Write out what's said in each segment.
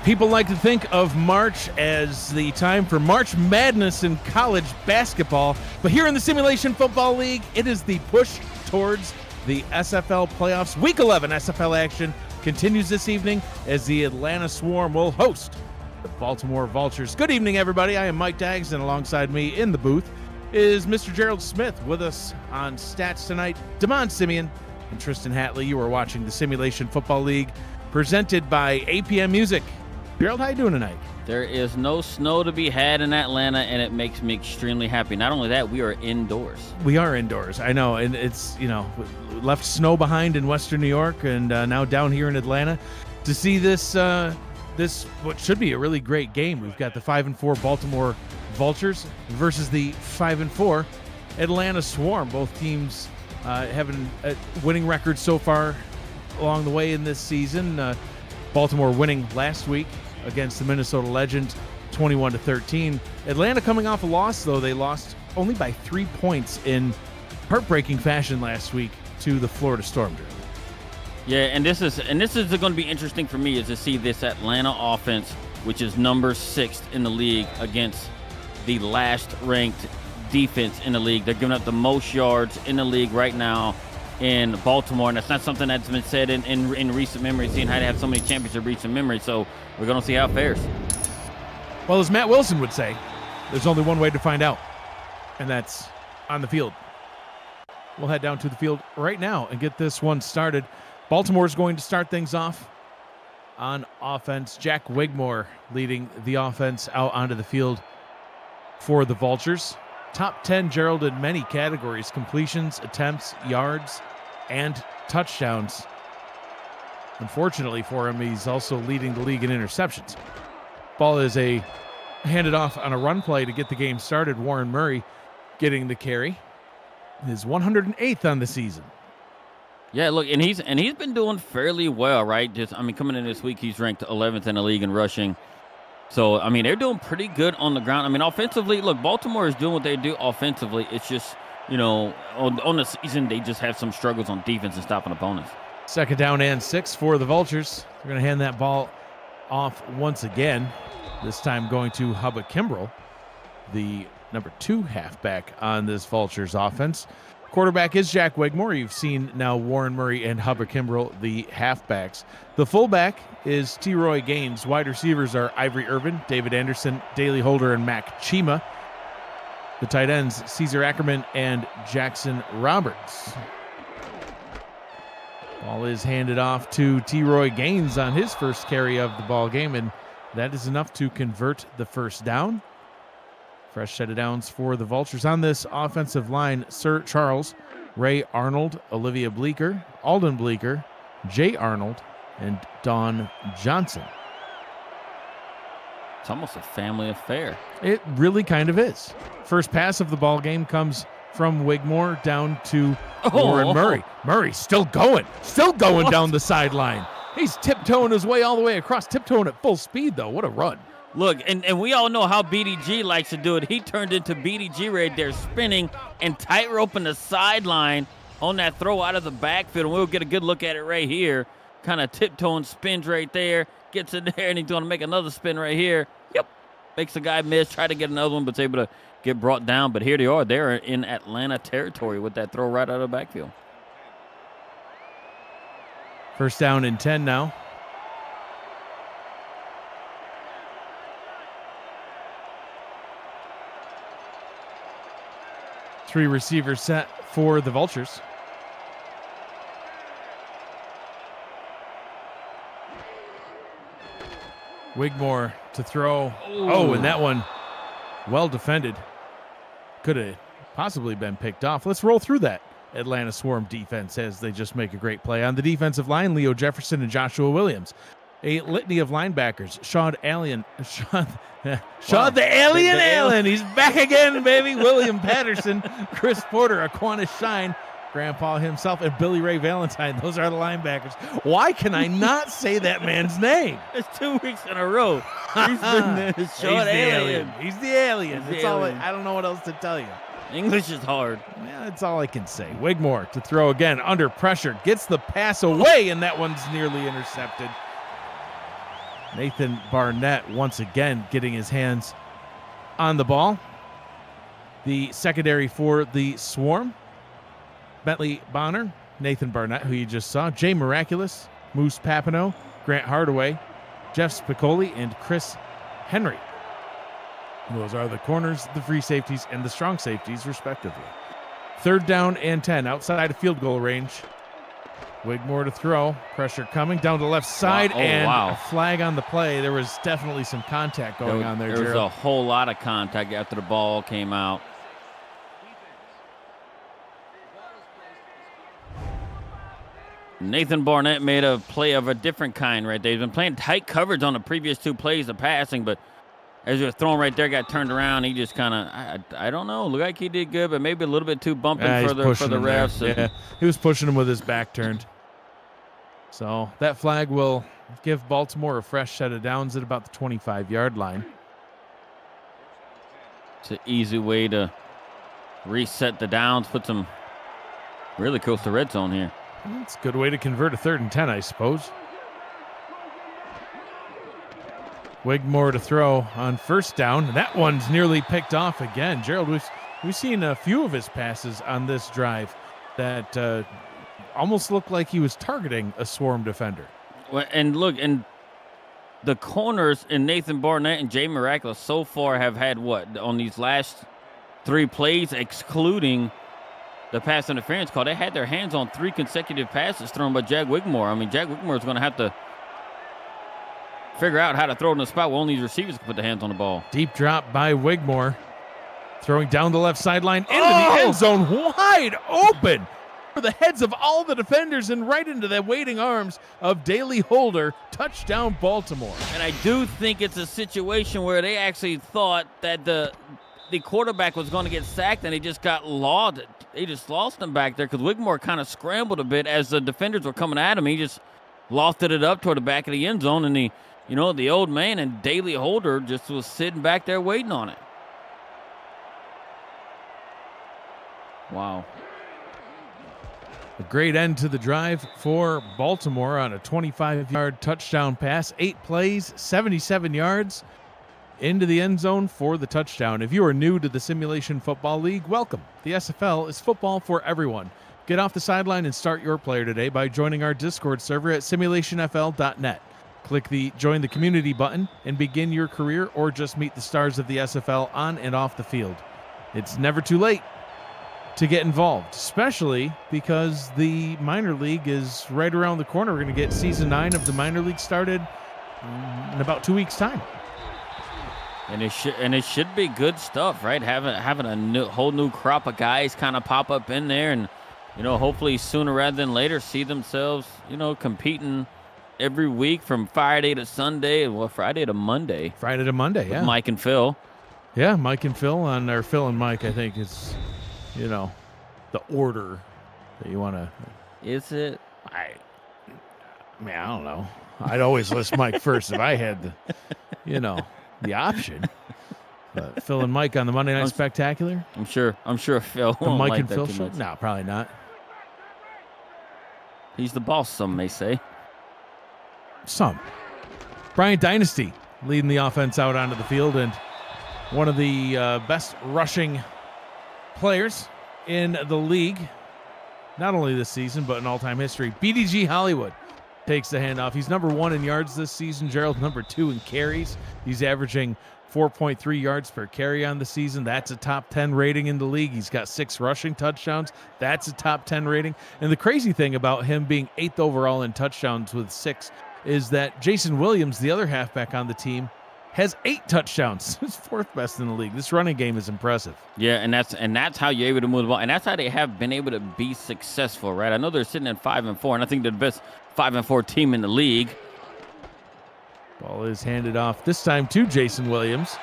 People like to think of March as the time for March Madness in college basketball, but here in the Simulation Football League, it is the push towards the SFL playoffs. Week 11 SFL action continues this evening as the Atlanta Swarm will host the Baltimore Vultures. Good evening, everybody. I am Mike Daggs, and alongside me in the booth is Mr. Gerald Smith. With us on stats tonight, Damon Simeon and Tristan Hatley. You are watching the Simulation Football League presented by APM Music. Gerald, how you doing tonight? There is no snow to be had in Atlanta, and it makes me extremely happy. Not only that, we are indoors. We are indoors, I know, and it's, left snow behind in Western New York and now down here in Atlanta. To see this what should be a really great game. We've got the 5-4 Baltimore Vultures versus the 5-4 Atlanta Swarm. Both teams having a winning record so far along the way in this season. Baltimore winning last week against the Minnesota Legend 21-13. Atlanta coming off a loss, though. They lost only by 3 points in heartbreaking fashion last week to the Florida Storm. Yeah, and this is going to be interesting for me, is to see this Atlanta offense, which is number 6 in the league, against the last ranked defense in the league. They're giving up the most yards in the league right now in Baltimore, and that's not something that's been said in recent memory, seeing how they have so many championships in recent memory. So we're going to see how it fares. Well, as Matt Wilson would say, there's only one way to find out, and that's on the field. We'll head down to the field right now and get this one started. Baltimore's going to start things off on offense. Jack Wigmore leading the offense out onto the field for the Vultures. Top 10, Gerald, in many categories: completions, attempts, yards, and touchdowns. Unfortunately for him, he's also leading the league in interceptions. Ball is handed off on a run play to get the game started. Warren Murray getting the carry. His 108th on the season. Yeah, look, and he's been doing fairly well, right? Coming in this week, he's ranked 11th in the league in rushing. So, they're doing pretty good on the ground. Offensively, look, Baltimore is doing what they do offensively. It's just, on the season, they just have some struggles on defense and stopping opponents. 2nd down and 6 for the Vultures. They're going to hand that ball off once again, this time going to Hubba Kimbrell, the number 2 halfback on this Vultures offense. Quarterback is Jack Wigmore. You've seen now Warren Murray and Hubba Kimbrell, the halfbacks. The fullback is T-Roy Gaines. Wide receivers are Ivory Irvin, David Anderson, Daley Holder, and Mac Chima. The tight ends, Caesar Ackerman and Jackson Roberts. Ball is handed off to T-Roy Gaines on his first carry of the ball game, and that is enough to convert the first down. Fresh set of downs for the Vultures. On this offensive line, Sir Charles, Ray Arnold, Olivia Bleeker, Alden Bleeker, Jay Arnold, and Dawn Johnson. It's almost a family affair. It really kind of is. First pass of the ball game comes from Wigmore down to Warren Murray. Murray still going down the sideline. He's tiptoeing his way all the way across, tiptoeing at full speed, though. What a run. Look, and we all know how BDG likes to do it. He turned into BDG right there, spinning and tightroping the sideline on that throw out of the backfield. And we'll get a good look at it right here. Kind of tiptoeing, spins right there, gets in there, and he's going to make another spin right here. Yep. Makes the guy miss, try to get another one, but it's able to get brought down. But here they are. They're in Atlanta territory with that throw right out of the backfield. 1st down and 10 now. Three receivers set for the Vultures. Wigmore to throw. Ooh. Oh, and that one well defended. Could have possibly been picked off. Let's roll through that Atlanta Swarm defense as they just make a great play. On the defensive line, Leo Jefferson and Joshua Williams. A litany of linebackers. Sean the Alien Allen. He's back again, baby. William Patterson, Chris Porter, Aquinas Shine, Grandpa himself, and Billy Ray Valentine. Those are the linebackers. Why can I not say that man's name? It's 2 weeks in a row. He's been there. Sean Alien. He's the alien. That's all. I don't know what else to tell you. English is hard. Yeah, that's all I can say. Wigmore to throw again under pressure. Gets the pass away, and that one's nearly intercepted. Nathan Barnett once again getting his hands on the ball. The secondary for the Swarm, Bentley Bonner, Nathan Barnett, who you just saw, Jay Miraculous, Moose Papineau, Grant Hardaway, Jeff Spicoli, and Chris Henry. Those are the corners, the free safeties, and the strong safeties, respectively. 3rd down and 10, outside of field goal range. Wigmore to throw. Pressure coming down to the left side, a flag on the play. There was definitely some contact going on there, There was a whole lot of contact after the ball came out. Nathan Barnett made a play of a different kind right there. He's been playing tight coverage on the previous 2 plays of passing, but as he was throwing right there, got turned around. He just kind of, I don't know, looked like he did good, but maybe a little bit too bumping for the refs. Yeah, he was pushing him with his back turned. So that flag will give Baltimore a fresh set of downs at about the 25-yard line. It's an easy way to reset the downs, put some really close to red zone here. It's a good way to convert a 3rd and 10, I suppose. Wigmore to throw on 1st down. That one's nearly picked off again. Gerald, we've seen a few of his passes on this drive that almost looked like he was targeting a Swarm defender. Well, and look, and the corners in Nathan Barnett and Jay Miraculous so far have had what on these last 3 plays, excluding the pass interference call, they had their hands on 3 consecutive passes thrown by Jack Wigmore. I mean, Jack Wigmore is going to have to figure out how to throw it in a spot where only these receivers can put their hands on the ball. Deep drop by Wigmore. Throwing down the left sideline into the end zone, wide open for the heads of all the defenders and right into the waiting arms of Daley Holder. Touchdown, Baltimore. And I do think it's a situation where they actually thought that the quarterback was going to get sacked, and they just got lost. They just lost him back there because Wigmore kind of scrambled a bit as the defenders were coming at him. He just lofted it up toward the back of the end zone, and the old man and Daley Holder just was sitting back there waiting on it. Wow. A great end to the drive for Baltimore on a 25-yard touchdown pass. 8 plays, 77 yards into the end zone for the touchdown. If you are new to the Simulation Football League, welcome. The SFL is football for everyone. Get off the sideline and start your player today by joining our Discord server at simulationfl.net. Click the Join the Community button and begin your career or just meet the stars of the SFL on and off the field. It's never too late to get involved, especially because the minor league is right around the corner. We're going to get season 9 of the minor league started in about 2 weeks' time. And it should be good stuff, right? Having a whole new crop of guys kind of pop up in there, and hopefully sooner rather than later see themselves competing every week from Friday to Sunday, Friday to Monday. Friday to Monday, yeah. Mike and Phil. Yeah, Mike and Phil or Phil and Mike, I think is, the order that you want to. Is it? I don't know. I'd always list Mike first if I had the option. But Phil and Mike on the Monday Night Spectacular. I'm sure Phil the won't Mike like and that Phil too show? much. No, probably not. He's the boss, some may say. Some. Bryant Dynasty leading the offense out onto the field, and one of the best rushing players in the league, not only this season, but in all-time history. BDG Hollywood takes the handoff. He's number 1 in yards this season. Gerald, number 2 in carries. He's averaging 4.3 yards per carry on the season. That's a top 10 rating in the league. He's got 6 rushing touchdowns. That's a top 10 rating. And the crazy thing about him being 8th overall in touchdowns with 6 is that Jason Williams, the other halfback on the team, has 8 touchdowns. He's 4th best in the league. This running game is impressive. Yeah, and that's how you're able to move the ball, and that's how they have been able to be successful, right? I know they're sitting at 5-4, and I think they're the best 5-4 team in the league. Ball is handed off this time to Jason Williams,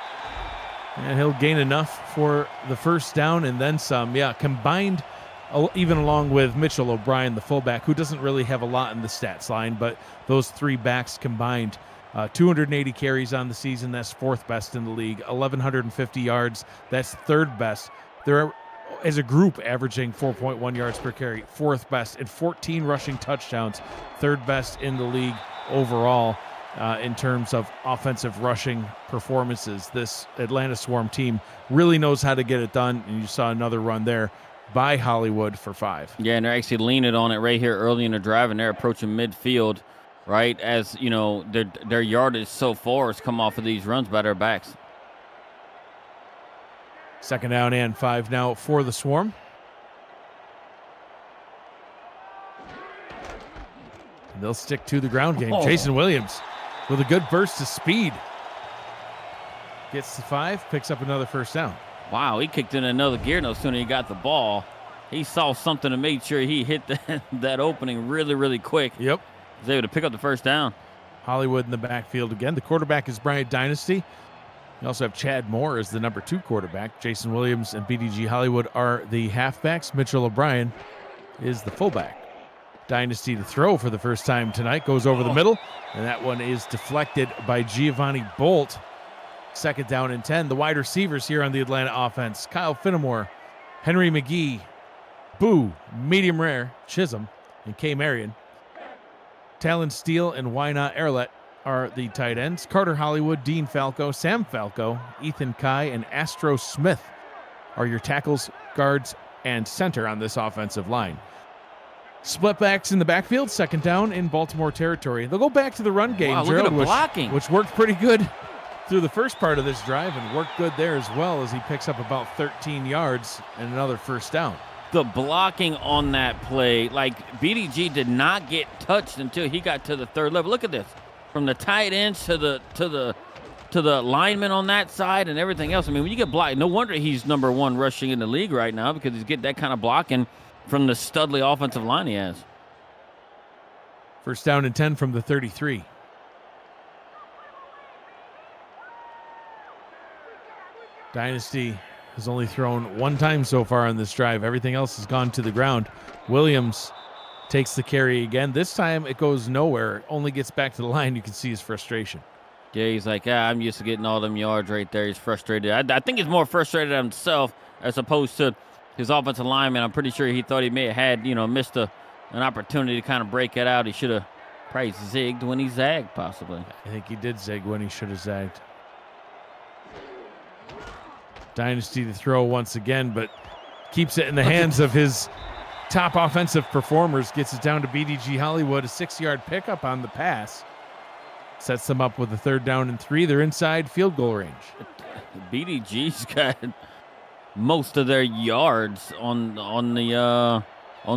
and he'll gain enough for the first down and then some. Yeah, combined, even along with Mitchell O'Brien, the fullback, who doesn't really have a lot in the stats line, but those 3 backs combined. 280 carries on the season. That's 4th best in the league. 1,150 yards. That's 3rd best. They're, as a group, averaging 4.1 yards per carry. 4th best. And 14 rushing touchdowns. 3rd best in the league overall. in terms of offensive rushing performances. This Atlanta Swarm team really knows how to get it done, and you saw another run there by Hollywood for 5. Yeah, and they're actually leaning on it right here early in the drive, and they're approaching midfield, right, as, you know, their yardage so far has come off of these runs by their backs. 2nd down and 5 now for the Swarm. And they'll stick to the ground game. Jason Williams with a good burst of speed. Gets to 5, picks up another 1st down. Wow, he kicked in another gear no sooner he got the ball. He saw something and made sure he hit that opening really, really quick. Yep. Was able to pick up the 1st down. Hollywood in the backfield again. The quarterback is Bryant Dynasty. You also have Chad Moore as the number 2 quarterback. Jason Williams and BDG Hollywood are the halfbacks. Mitchell O'Brien is the fullback. Dynasty to throw for the first time tonight. Goes over the middle, and that one is deflected by Giovanni Bolt. 2nd down and 10. The wide receivers here on the Atlanta offense: Kyle Finnemore, Henry McGee, Boo, Medium Rare, Chisholm, and K. Marion. Talon Steele and Wynot Erlet are the tight ends. Carter Hollywood, Dean Falco, Sam Falco, Ethan Kai, and Astro Smith are your tackles, guards, and center on this offensive line. Split backs in the backfield, 2nd down in Baltimore territory. They'll go back to the run game, Wow, Gerald, look at the blocking. which worked pretty good through the first part of this drive and worked good there as well, as he picks up about 13 yards and another 1st down. The blocking on that play, like, BDG did not get touched until he got to the 3rd level. Look at this, from the tight ends to the lineman on that side and everything else. I mean, when you get blocked, no wonder he's number 1 rushing in the league right now, because he's getting that kind of blocking from the Studley offensive line he has. 1st down and 10 from the 33. Dynasty has only thrown 1 time so far on this drive. Everything else has gone to the ground. Williams takes the carry again. This time it goes nowhere. Only gets back to the line. You can see his frustration. Yeah, he's like, I'm used to getting all them yards right there. He's frustrated. I think he's more frustrated at himself as opposed to his offensive lineman. I'm pretty sure he thought he may have had, missed an opportunity to kind of break it out. He should have probably zigged when he zagged, possibly. I think he did zig when he should have zagged. Dynasty to throw once again, but keeps it in the hands of his top offensive performers. Gets it down to BDG Hollywood, a 6-yard pickup on the pass. Sets them up with a 3rd down and 3. They're inside field goal range. BDG's got most of their yards on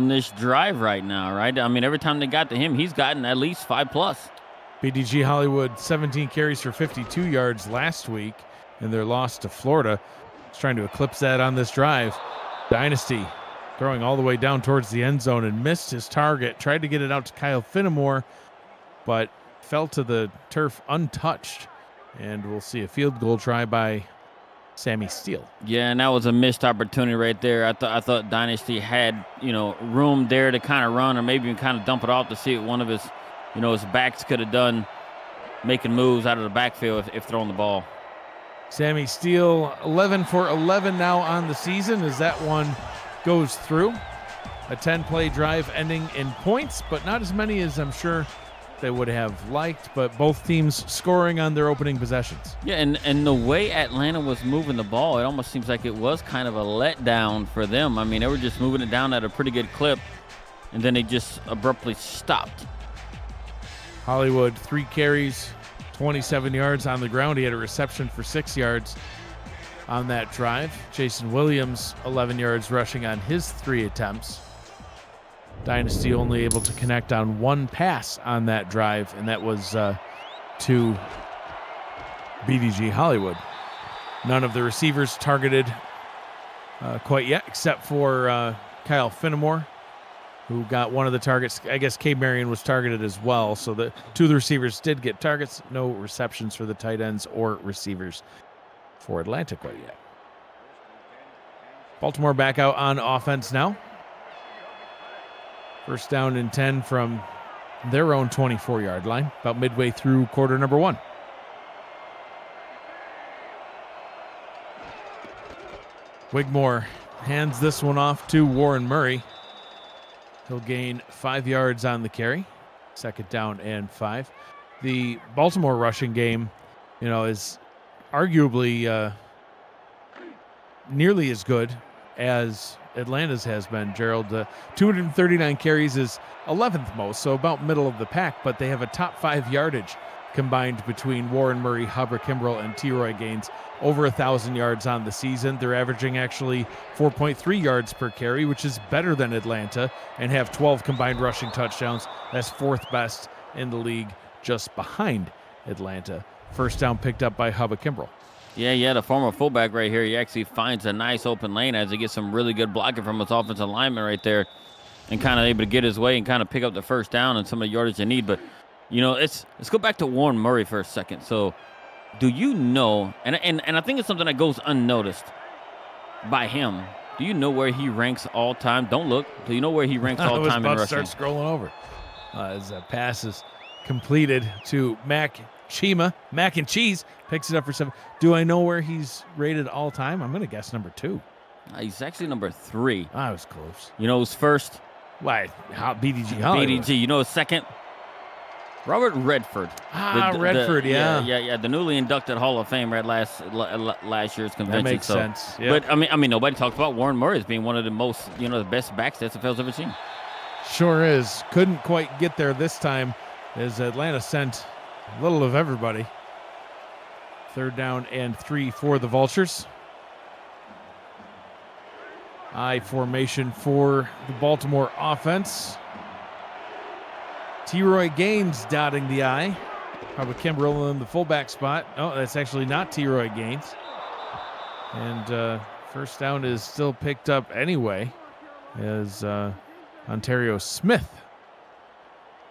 this drive right now, right? I mean, every time they got to him, he's gotten at least 5+. BDG Hollywood, 17 carries for 52 yards last week in their loss to Florida. He's trying to eclipse that on this drive. Dynasty throwing all the way down towards the end zone and missed his target. Tried to get it out to Kyle Finnemore, but fell to the turf untouched. And we'll see a field goal try by Sammy Steele. Yeah, and that was a missed opportunity right there. I thought Dynasty had, room there to kind of run, or maybe even kind of dump it off to see what one of his, his backs could have done, making moves out of the backfield if throwing the ball. Sammy Steele, 11 for 11 now on the season as that one goes through. A 10-play drive ending in points, but not as many as I'm sure they would have liked, but both teams scoring on their opening possessions. Yeah, and the way Atlanta was moving the ball, it almost seems like it was kind of a letdown for them. I mean, they were just moving it down at a pretty good clip, and then they just abruptly stopped. Hollywood, 3 carries, 27 yards on the ground. He had a reception for 6 yards on that drive. Jason Williams, 11 yards rushing on his 3 attempts. Dynasty only able to connect on 1 pass on that drive, and that was to BDG Hollywood. None of the receivers targeted quite yet, except for Kyle Finnemore, who got one of the targets. I guess K. Marion was targeted as well, so the 2 of the receivers did get targets. No receptions for the tight ends or receivers for Atlanta quite yet. Baltimore back out on offense now. 1st down and 10 from their own 24-yard line, about midway through quarter number 1. Wigmore hands this one off to Warren Murray. He'll gain 5 yards on the carry. 2nd down and 5. the Baltimore rushing game, is arguably nearly as good as Atlanta's has been, Gerald. 239 carries is 11th most, so about middle of the pack, but they have a top 5 yardage combined between Warren Murray, Hubbard Kimbrell, and T-Roy Gaines. Over 1,000 yards on the season. They're averaging actually 4.3 yards per carry, which is better than Atlanta, and have 12 combined rushing touchdowns. That's 4th best in the league, just behind Atlanta. First down picked up by Hubbard Kimbrell. Yeah, the former fullback right here. He actually finds a nice open lane as he gets some really good blocking from his offensive lineman right there, and kind of able to get his way and kind of pick up the first down and some of the yardage they need. But let's go back to Warren Murray for a second. So, do you know? And I think it's something that goes unnoticed by him. Do you know where he ranks all time? Don't look. Do you know where he ranks all time in rushing? Start scrolling over as that pass is completed to Mac and Cheese picks it up for 7. Do I know where he's rated all time? I'm going to guess number 2. He's actually number 3. I was close. You know who's first? Why? BDG Hollywood. BDG. You know who's second? Robert Redford. Redford, yeah. The newly inducted Hall of Fame at last year's convention. That makes sense. Yep. But I mean, nobody talks about Warren Murray as being one of the most, the best backs the SFL's ever seen. Sure is. Couldn't quite get there this time, as Atlanta sent a little of everybody. 3rd down and 3 for the Vultures. I formation for the Baltimore offense. T-Roy Gaines dotting the I. Probably Kimbrell in the fullback spot. Oh, that's actually not T-Roy Gaines. And first down is still picked up anyway as Ontario Smith,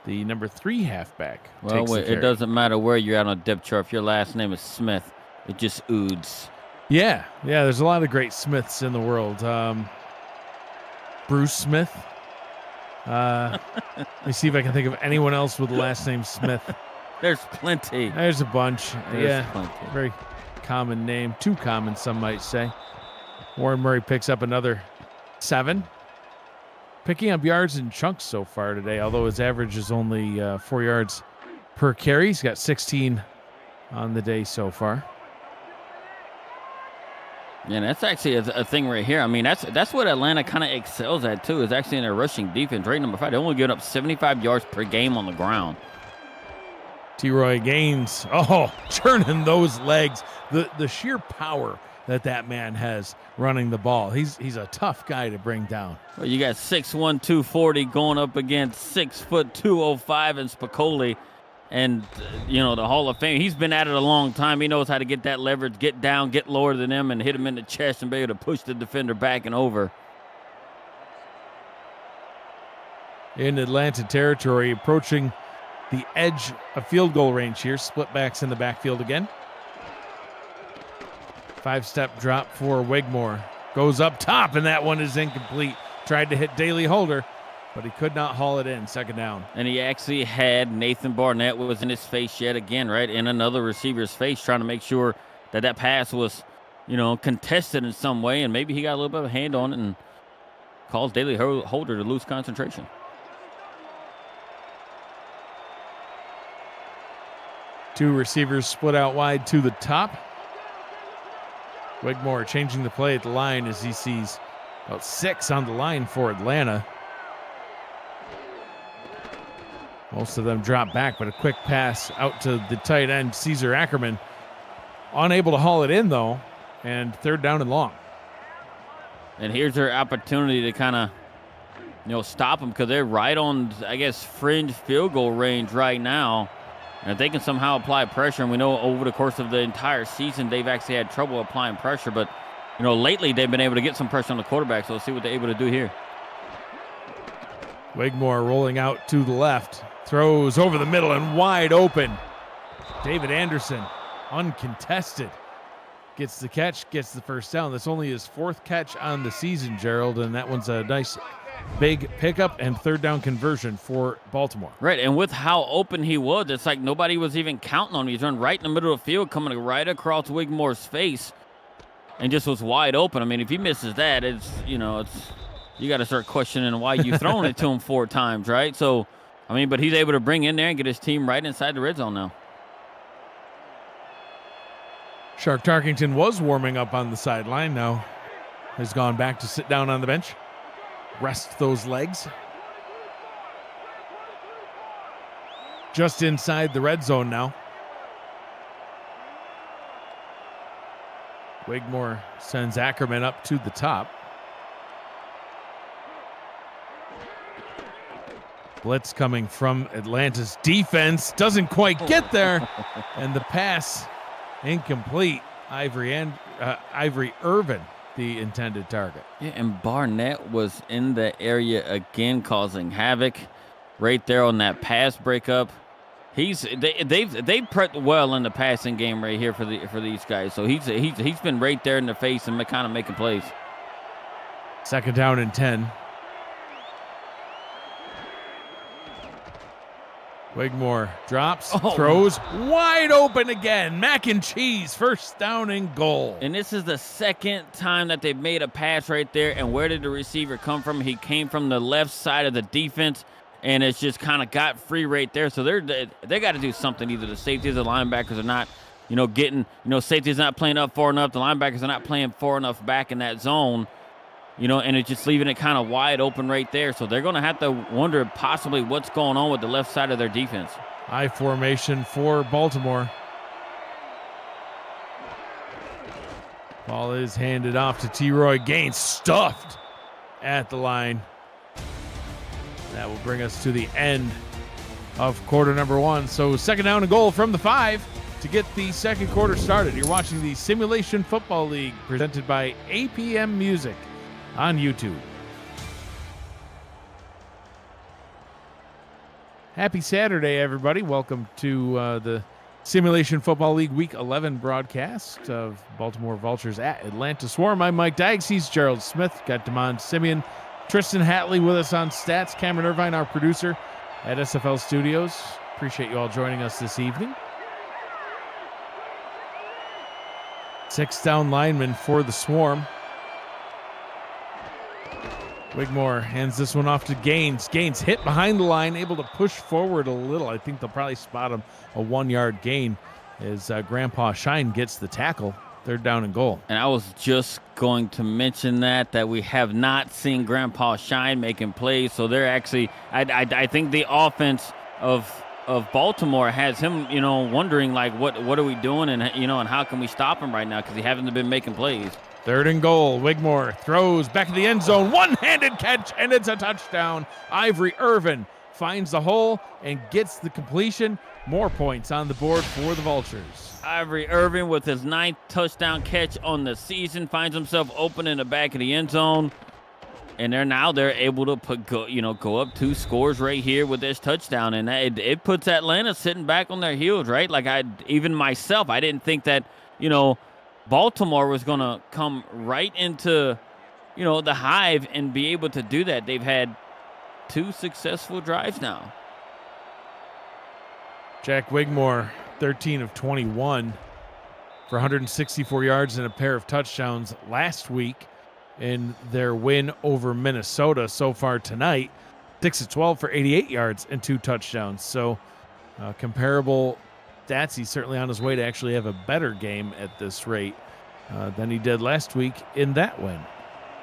the number 3 halfback. Well, it doesn't matter where you're at on a depth chart. If your last name is Smith, it just oods. Yeah, there's a lot of great Smiths in the world. Bruce Smith. Let me see if I can think of anyone else with the last name Smith. There's plenty. There's a bunch. There's plenty. Very common name. Too common, some might say. Warren Murray picks up another 7. Picking up yards in chunks so far today, although his average is only 4 yards per carry. He's got 16 on the day so far. Yeah, that's actually a thing right here. I mean, that's what Atlanta kind of excels at, too, is actually in their rushing defense. Rate number 5, they only give up 75 yards per game on the ground. T-Roy Gaines, churning those legs. The sheer power that man has running the ball. He's a tough guy to bring down. Well, you got 6'1", 240 going up against 6', 205 in Spicoli. And, the Hall of Fame, he's been at it a long time. He knows how to get that leverage, get down, get lower than them, and hit him in the chest and be able to push the defender back and over. In Atlanta territory, approaching the edge of field goal range here. Split backs in the backfield again. 5-step drop for Wigmore. Goes up top, and that one is incomplete. Tried to hit Daley Holder, but he could not haul it in. 2nd down. And he actually had Nathan Barnett was in his face yet again, right? In another receiver's face, trying to make sure that pass was, contested in some way. And maybe he got a little bit of a hand on it and caused Daley Holder to lose concentration. Two receivers split out wide to the top. Wigmore changing the play at the line as he sees about 6 on the line for Atlanta. Most of them drop back, but a quick pass out to the tight end, Caesar Ackerman. Unable to haul it in, though, and 3rd down and long. And here's their opportunity to kind of, stop them because they're right on, I guess, fringe field goal range right now. And if they can somehow apply pressure, and we know over the course of the entire season they've actually had trouble applying pressure, but, lately they've been able to get some pressure on the quarterback, so let's see what they're able to do here. Wigmore rolling out to the left. Throws over the middle and wide open. David Anderson, uncontested. Gets the catch, gets the first down. That's only his 4th catch on the season, Gerald, and that one's a nice big pickup and 3rd down conversion for Baltimore. Right, and with how open he was, it's like nobody was even counting on him. He's run right in the middle of the field, coming right across Wigmore's face, and just was wide open. I mean, if he misses that, it's you got to start questioning why you've thrown it to him 4 times, right? So, I mean, but he's able to bring in there and get his team right inside the red zone now. Shark Tarkington was warming up on the sideline. Now has gone back to sit down on the bench. Rest those legs. Just inside the red zone now. Wigmore sends Ackerman up to the top. Blitz coming from Atlanta's defense. Doesn't quite get there. And the pass incomplete. Ivory Irvin, the intended target. Yeah, and Barnett was in the area again, causing havoc right there on that pass breakup. They've prepped well in the passing game right here for these guys. So he's been right there in the face and kind of making plays. 2nd down and 10. Wigmore drops, throws, wide open again. Mac and cheese, 1st down and goal. And this is the 2nd time that they've made a pass right there. And where did the receiver come from? He came from the left side of the defense, and it's just kind of got free right there. So they got to do something. Either the safeties or linebackers are not, getting, safeties not playing up far enough. The linebackers are not playing far enough back in that zone. And it's just leaving it kind of wide open right there. So they're going to have to wonder possibly what's going on with the left side of their defense. I formation for Baltimore. Ball is handed off to T-Roy Gaines, stuffed at the line. That will bring us to the end of quarter number 1. So 2nd down and goal from the 5 to get the 2nd quarter started. You're watching the Simulation Football League presented by APM Music on YouTube. Happy Saturday, everybody. Welcome to the Simulation Football League Week 11 broadcast of Baltimore Vultures at Atlanta Swarm. I'm Mike Dykes. He's Gerald Smith. Got Damon Simeon, Tristan Hatley with us on stats. Cameron Irvine, our producer at SFL Studios. Appreciate you all joining us this evening. 6 down lineman for the Swarm. Wigmore hands this one off to Gaines. Gaines hit behind the line, able to push forward a little. I think they'll probably spot him a 1-yard gain as Grandpa Shine gets the tackle. 3rd down and goal. And I was just going to mention that we have not seen Grandpa Shine making plays. So they're actually, I think the offense of Baltimore has him, wondering like what are we doing and and how can we stop him right now because he hasn't been making plays. 3rd and goal. Wigmore throws back to the end zone. One-handed catch, and it's a touchdown. Ivory Irvin finds the hole and gets the completion. More points on the board for the Vultures. Ivory Irvin with his 9th touchdown catch on the season finds himself open in the back of the end zone. And they're able to go up 2 scores right here with this touchdown. And it puts Atlanta sitting back on their heels, right? Like even myself, I didn't think that, Baltimore was going to come right into, the hive and be able to do that. They've had 2 successful drives now. Jack Wigmore, 13 of 21 for 164 yards and a pair of touchdowns last week in their win over Minnesota. So far tonight, 6 of 12 for 88 yards and 2 touchdowns. So comparable stats. He's certainly on his way to actually have a better game at this rate than he did last week in that win.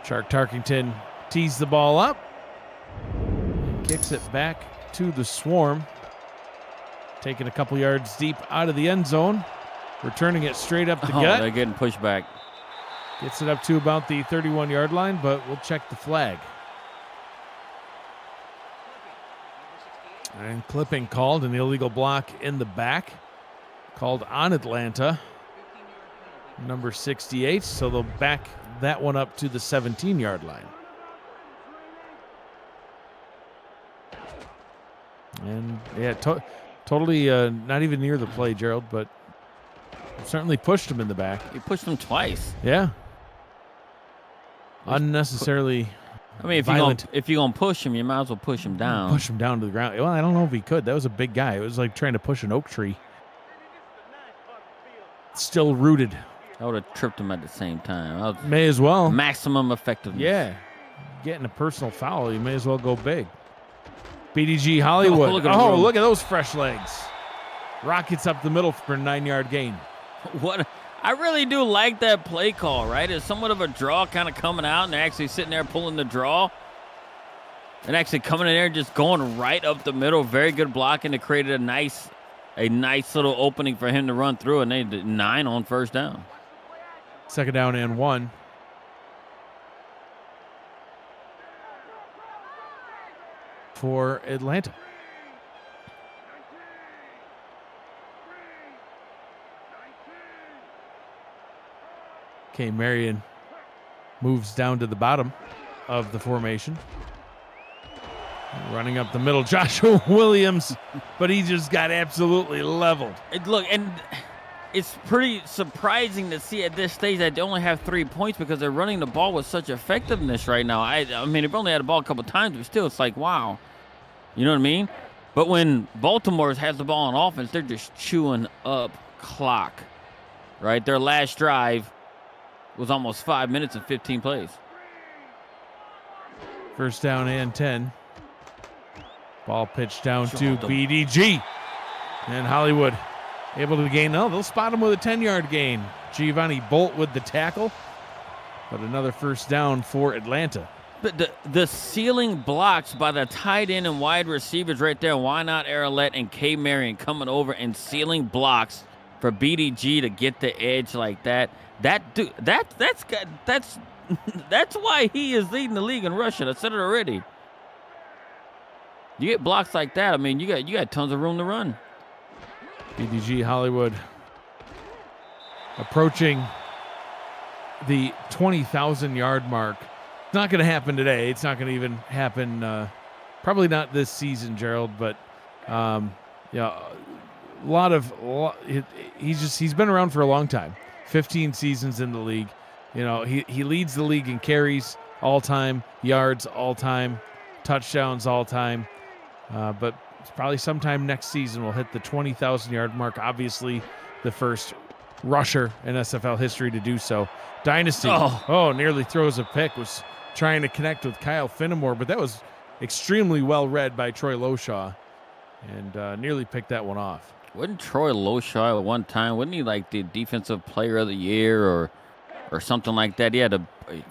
Shark Tarkington tees the ball up and kicks it back to the Swarm. Taking a couple yards deep out of the end zone. Returning it straight up the gut. They're getting pushed back. Gets it up to about the 31-yard line, but we'll check the flag. And clipping called, an illegal block in the back. Called on Atlanta, number 68. So they'll back that one up to the 17-yard line. And yeah, totally not even near the play, Gerald, but certainly pushed him in the back. He pushed him twice. Yeah. Unnecessarily I mean, if you're gonna push him, you might as well push him down. Push him down to the ground. Well, I don't know if he could. That was a big guy. It was like trying to push an oak tree. Still rooted. I would have tripped him at the same time. May as well. Maximum effectiveness. Yeah. Getting a personal foul, you may as well go big. BDG Hollywood. Look at the room. Look at those fresh legs. Rockets up the middle for a 9-yard gain. What I really do like that play call, right? It's somewhat of a draw kind of coming out, and they're actually sitting there pulling the draw. And actually coming in there and just going right up the middle. Very good blocking. It created a nice little opening for him to run through, and they did 9 on first down. 2nd down and 1. For Atlanta. Okay, Marion moves down to the bottom of the formation. Running up the middle, Joshua Williams, but he just got absolutely leveled. Look, and it's pretty surprising to see at this stage that they only have 3 points because they're running the ball with such effectiveness right now. I mean, they've only had the ball a couple times, but still, it's like, wow. You know what I mean? But when Baltimore has the ball on offense, they're just chewing up clock, right? Their last drive was almost 5 minutes and 15 plays. 1st down and 10. Ball pitched down to BDG. And Hollywood able to gain. No, they'll spot him with a 10-yard gain. Giovanni Bolt with the tackle. But another 1st down for Atlanta. But the ceiling blocks by the tight end and wide receivers right there. Why not Arlette and K. Marion coming over and sealing blocks for BDG to get the edge like that? That's why he is leading the league in rushing. I said it already. You get blocks like that, I mean, you got tons of room to run. BDG Hollywood approaching the 20,000-yard mark. It's not going to happen today. It's not going to even happen, probably not this season, Gerald. But he's been around for a long time. 15 seasons in the league. You know, he leads the league in carries all time, yards all time, touchdowns all time. But probably sometime next season we'll hit the 20,000-yard mark. Obviously, the first rusher in SFL history to do so. Dynasty. Nearly throws a pick. Was trying to connect with Kyle Finnemore, but that was extremely well read by Troy Loshaw, and nearly picked that one off. Wasn't Troy Loshaw at one time? Wasn't he like the defensive player of the year or something like that?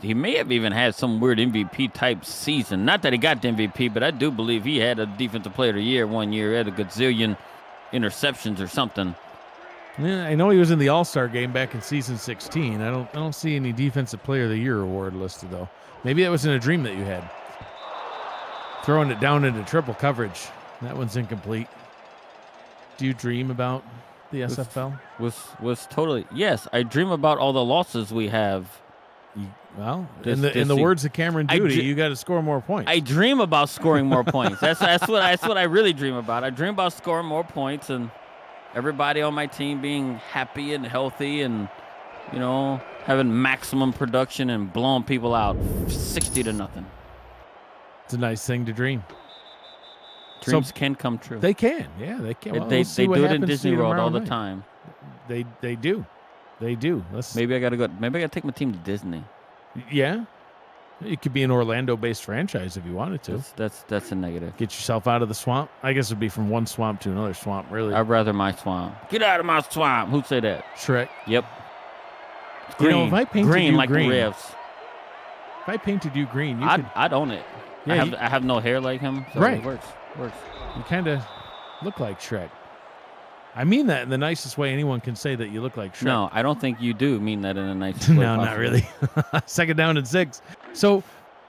He may have even had some weird MVP type season. Not that he got the MVP, but I do believe he had a defensive player of the year one year. He had a gazillion interceptions or something. Yeah, I know he was in the All-Star game back in season 16. I don't see any defensive player of the year award listed though. Maybe that was in a dream that you had. Throwing it down into triple coverage. That one's incomplete. Do you dream about the SFL? Was totally, yes. I dream about all the losses we have. Well, in the words of Cameron Duty, you got to score more points. I dream about scoring more points. That's what I really dream about. I dream about scoring more points and everybody on my team being happy and healthy and, you know, having maximum production and blowing people out 60-0. It's a nice thing to dream. Dreams can come true. They can, yeah, they can. Well, they do it in Disney World all the time. They do. They do. Maybe I gotta take my team to Disney. Yeah, it could be an Orlando-based franchise if you wanted to. That's a negative. Get yourself out of the swamp. I guess it'd be from one swamp to another swamp. Really, I'd rather my swamp. Get out of my swamp. Who'd say that? Shrek. Yep. Green. You know, if I painted green you like green, the Revs. If I painted you green, I'd own it. Yeah, I have no hair like him, so right. It works. You kind of look like Shrek. I mean that in the nicest way anyone can say that you look like Shrek. No, I don't think you do mean that in the nicest way. No, not really. 2nd down and 6. So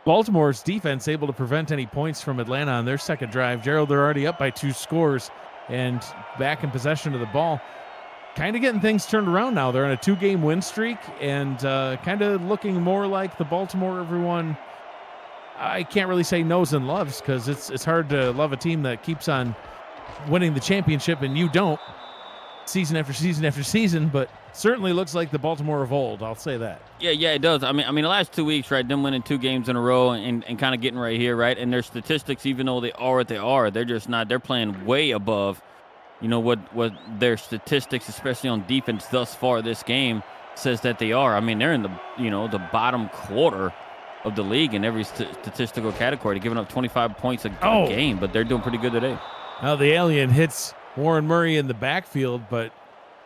Baltimore's defense able to prevent any points from Atlanta on their second drive. Gerald, they're already up by 2 scores and back in possession of the ball. Kind of getting things turned around now. They're on a 2-game win streak and kind of looking more like the Baltimore everyone, I can't really say knows and loves, because it's hard to love a team that keeps on winning the championship and you don't, season after season after season, but certainly looks like the Baltimore of old. I'll say that. Yeah, it does. I mean, the last 2 weeks, right, them winning 2 games in a row and kind of getting right here, right, and their statistics, even though they are what they are, they're just not. They're playing way above, you know, what their statistics, especially on defense thus far this game, says that they are. I mean, they're in the bottom quarter of the league in every statistical category. They're giving up 25 points a game, but they're doing pretty good today. Now the alien hits Warren Murray in the backfield, but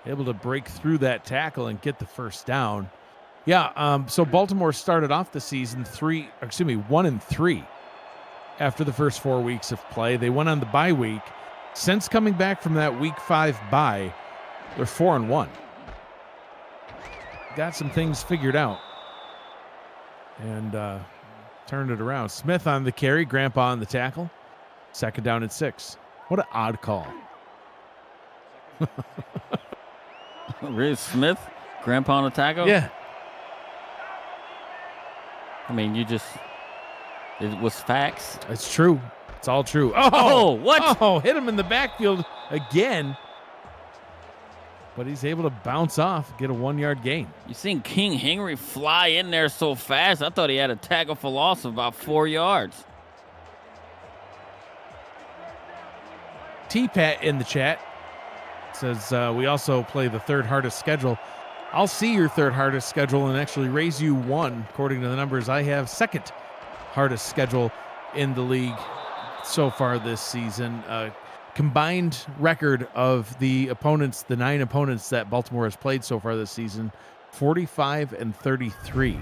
able to break through that tackle and get the first down. Yeah, so Baltimore started off the season 1-3 after the first 4 weeks of play. They went on the bye week. Since coming back from that week 5 bye, they're 4-1. Got some things figured out and turned it around. Smith on the carry, Grandpa on the tackle. Second down and 6. What an odd call. Really, Smith, Grandpa on the tackle? Yeah. I mean, it was facts. It's true. It's all true. Oh, what? Oh, hit him in the backfield again. But he's able to bounce off, get a 1-yard gain. You seen King Henry fly in there so fast. I thought he had a tackle for loss of about 4 yards. T-Pat in the chat says we also play the third hardest schedule. I'll see your third hardest schedule and actually raise you one. According to the numbers, I have second hardest schedule in the league so far this season. Combined record of the opponents, the 9 opponents that Baltimore has played so far this season, 45-33.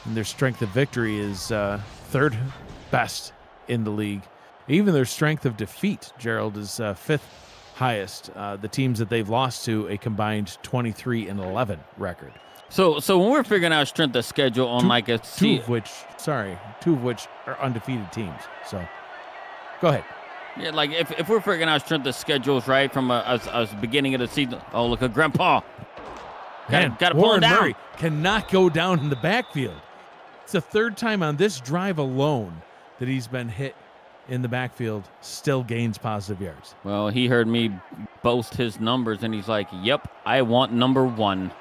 And their strength of victory is third best in the league. Even their strength of defeat, Gerald, is fifth highest. The teams that they've lost to, a combined 23-11 record. So when we're figuring out strength of schedule on two of which are undefeated teams. So go ahead. Yeah, like if we're figuring out strength of schedules, right, from a beginning of the season. Oh, look at Grandpa. Got to pull him Warren down. Murray cannot go down in the backfield. It's the third time on this drive alone that he's been hit in the backfield, still gains positive yards. Well, he heard me boast his numbers, and he's like, yep, I want number 1.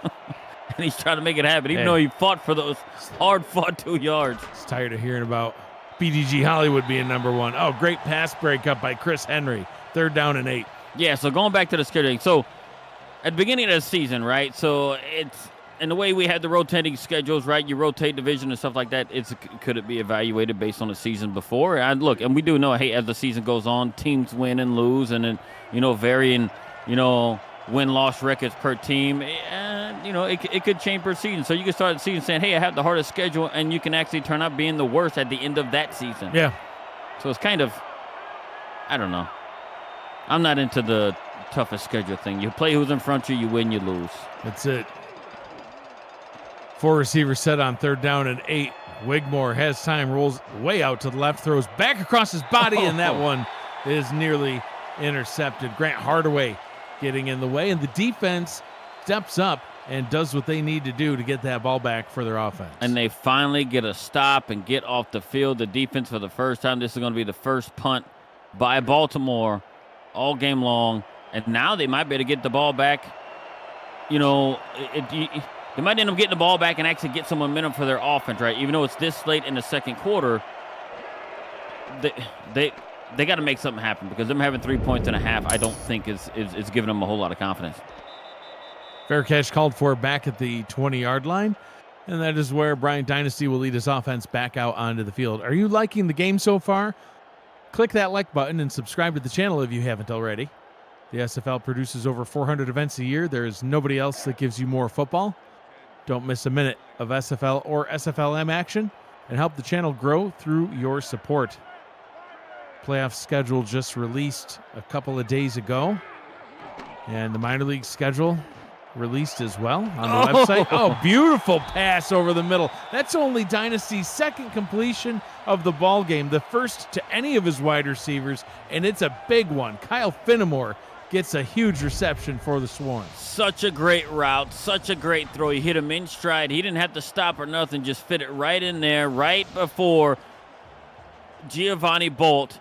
And he's trying to make it happen, even though he fought for those hard-fought 2 yards. He's tired of hearing about BDG Hollywood being number 1. Oh, great pass breakup by Chris Henry. 3rd down and 8. Yeah, so going back to the scheduling. So at the beginning of the season, right, so it's in the way we had the rotating schedules, right, you rotate division and stuff like that, could it be evaluated based on the season before? And look, and we do know, hey, as the season goes on, teams win and lose, and then, varying, win-loss records per team, and, it could change per season. So you can start the season saying, hey, I have the hardest schedule, and you can actually turn out being the worst at the end of that season. Yeah. So it's kind of, I don't know. I'm not into the toughest schedule thing. You play who's in front of you, you win, you lose. That's it. 4 receivers set on 3rd down and 8. Wigmore has time, rolls way out to the left, throws back across his body, and that one is nearly intercepted. Grant Hardaway getting in the way, and the defense steps up and does what they need to do to get that ball back for their offense. And they finally get a stop and get off the field. The defense, for the first time, this is going to be the first punt by Baltimore all game long. And now they might be able to get the ball back. They might end up getting the ball back and actually get some momentum for their offense, right? Even though it's this late in the second quarter, they got to make something happen, because them having 3 points and a half, I don't think is giving them a whole lot of confidence. Fair catch called for back at the 20-yard line, and that is where Brian Dynasty will lead his offense back out onto the field. Are you liking the game so far? Click that like button and subscribe to the channel if you haven't already. The SFL produces over 400 events a year. There is nobody else that gives you more football. Don't miss a minute of SFL or SFLM action, and help the channel grow through your support. Playoff schedule just released a couple of days ago, and the minor league schedule released as well on the website. Oh, beautiful pass over the middle. That's only Dynasty's second completion of the ball game, the first to any of his wide receivers, and it's a big one. Kyle Finnemore gets a huge reception for the Swarm. Such a great route, such a great throw. He hit him in stride. He didn't have to stop or nothing, just fit it right in there, right before Giovanni Bolt.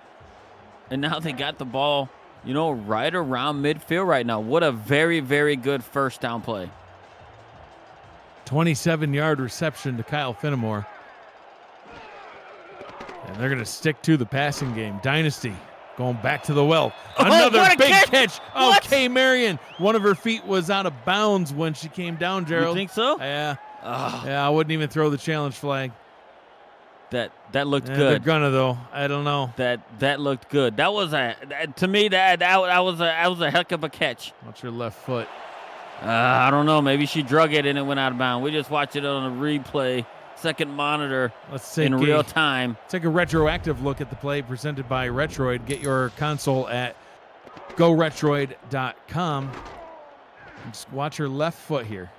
And now they got the ball, right around midfield right now. What a very, very good first down play. 27-yard reception to Kyle Finnemore. And they're going to stick to the passing game. Dynasty going back to the well. Another big catch. Oh, Kay Marion. One of her feet was out of bounds when she came down, Gerald. You think so? Yeah. Yeah, I wouldn't even throw the challenge flag. That looked They're good. gonna though. I don't know. That looked good. That was to me that was a heck of a catch. Watch your left foot. I don't know. Maybe she drug it and it went out of bounds. We just watched it on a replay, second monitor, in real time. Take a retroactive look at the play presented by Retroid. Get your console at goretroid.com. Just watch her left foot here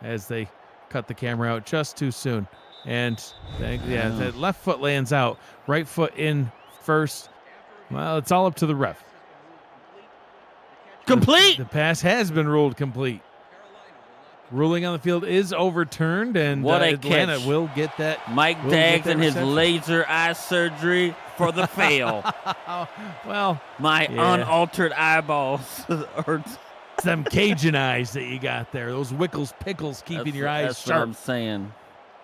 as they cut the camera out just too soon. And that left foot lands out. Right foot in first. Well, it's all up to the ref. Complete. The pass has been ruled complete. Ruling on the field is overturned, and what a Atlanta catch. will get that. Mike Daggs and his laser eye surgery for the fail. Well, my unaltered eyeballs hurt. Them Cajun eyes that you got there. Those Wickles pickles keeping your eyes that's sharp. What I'm saying.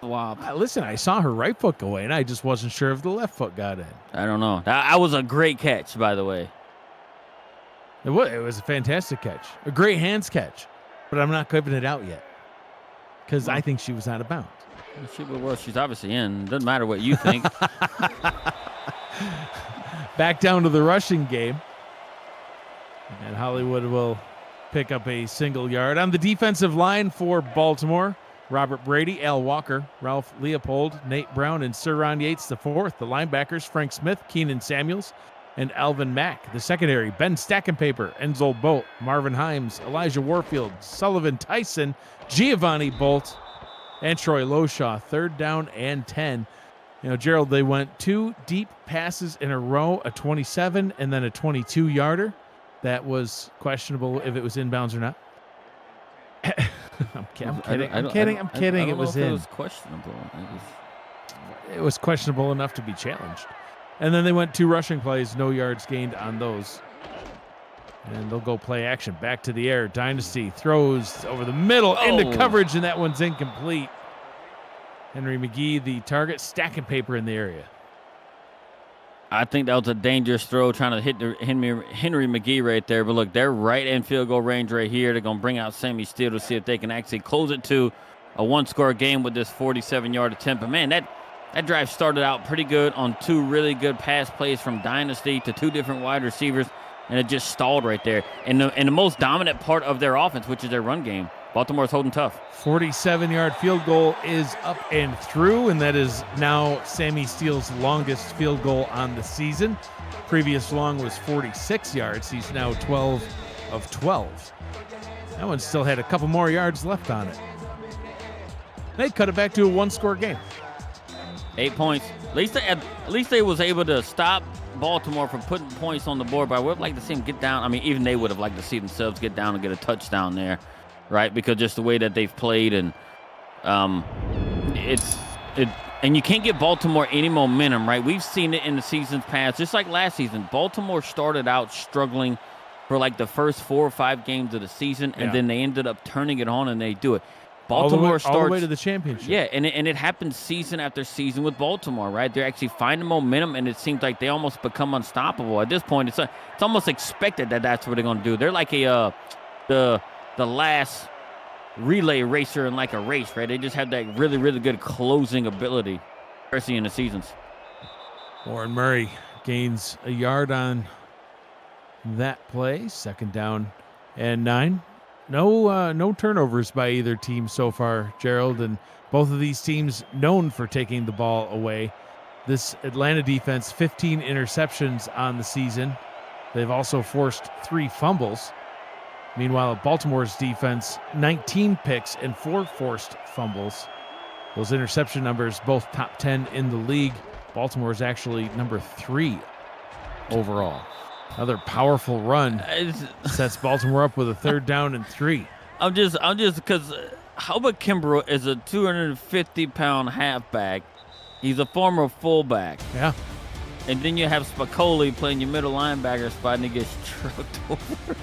Wow. Listen, I saw her right foot go in. I just wasn't sure if the left foot got in. I don't know. That was a great catch, by the way. It was a fantastic catch. A great hands catch. But I'm not giving it out yet because I think she was out of bounds. Well, she's obviously in. Doesn't matter what you think. Back down to the rushing game. And Hollywood will pick up a single yard. On the defensive line for Baltimore, Robert Brady, Al Walker, Ralph Leopold, Nate Brown, and Sir Ron Yates IV. The linebackers, Frank Smith, Keenan Samuels, and Alvin Mack. The secondary, Ben Stackenpaper, Enzo Bolt, Marvin Himes, Elijah Warfield, Sullivan Tyson, Giovanni Bolt, and Troy Loshaw. Third down and 10. You know, Gerald, they went 2 deep passes in a row, a 27 and then a 22-yarder. That was questionable if it was inbounds or not. I'm kidding. It was in. It was questionable. It was questionable enough to be challenged. And then they went 2 rushing plays, no yards gained on those. And they'll go play action. Back to the air. Dynasty throws over the middle into coverage, and that one's incomplete. Henry McGee, the target, Stackenpaper in the area. I think that was a dangerous throw trying to hit Henry McGee right there. But look, they're right in field goal range right here. They're going to bring out Sammy Steele to see if they can actually close it to a 1-score game with this 47-yard attempt. But, man, that drive started out pretty good on 2 really good pass plays from Dynasty to 2 different wide receivers, and it just stalled right there. And the most dominant part of their offense, which is their run game, Baltimore's holding tough. 47-yard field goal is up and through, and that is now Sammy Steele's longest field goal on the season. Previous long was 46 yards. He's now 12 of 12. That one still had a couple more yards left on it. They cut it back to a 1-score game. 8 points. At least they was able to stop Baltimore from putting points on the board. But I would like to see them get down. I mean, even they would have liked to see themselves get down and get a touchdown there, right? Because just the way that they've played, and and you can't give Baltimore any momentum, right? We've seen it in the seasons past, just like last season. Baltimore started out struggling for like the first 4 or 5 games of the season, and then they ended up turning it on, and they do it. Baltimore starts all the way to the championship. Yeah, and it happens season after season with Baltimore, right? They're actually finding momentum, and it seems like they almost become unstoppable. At this point, it's almost expected that that's what they're going to do. They're like the last relay racer in like a race, right? They just have that really, really good closing ability, especially in the seasons. Warren Murray gains a yard on that play. 2nd down and 9. No turnovers by either team so far, Gerald, and both of these teams known for taking the ball away. This Atlanta defense, 15 interceptions on the season. They've also forced 3 fumbles. Meanwhile, Baltimore's defense, 19 picks and 4 forced fumbles. Those interception numbers, both top 10 in the league. Baltimore is actually number 3 overall. Another powerful run sets Baltimore up with a 3rd down and 3. I'm just because Hubert Kimbrough is a 250-pound halfback. He's a former fullback. Yeah. And then you have Spicoli playing your middle linebacker spot, and he gets trucked over.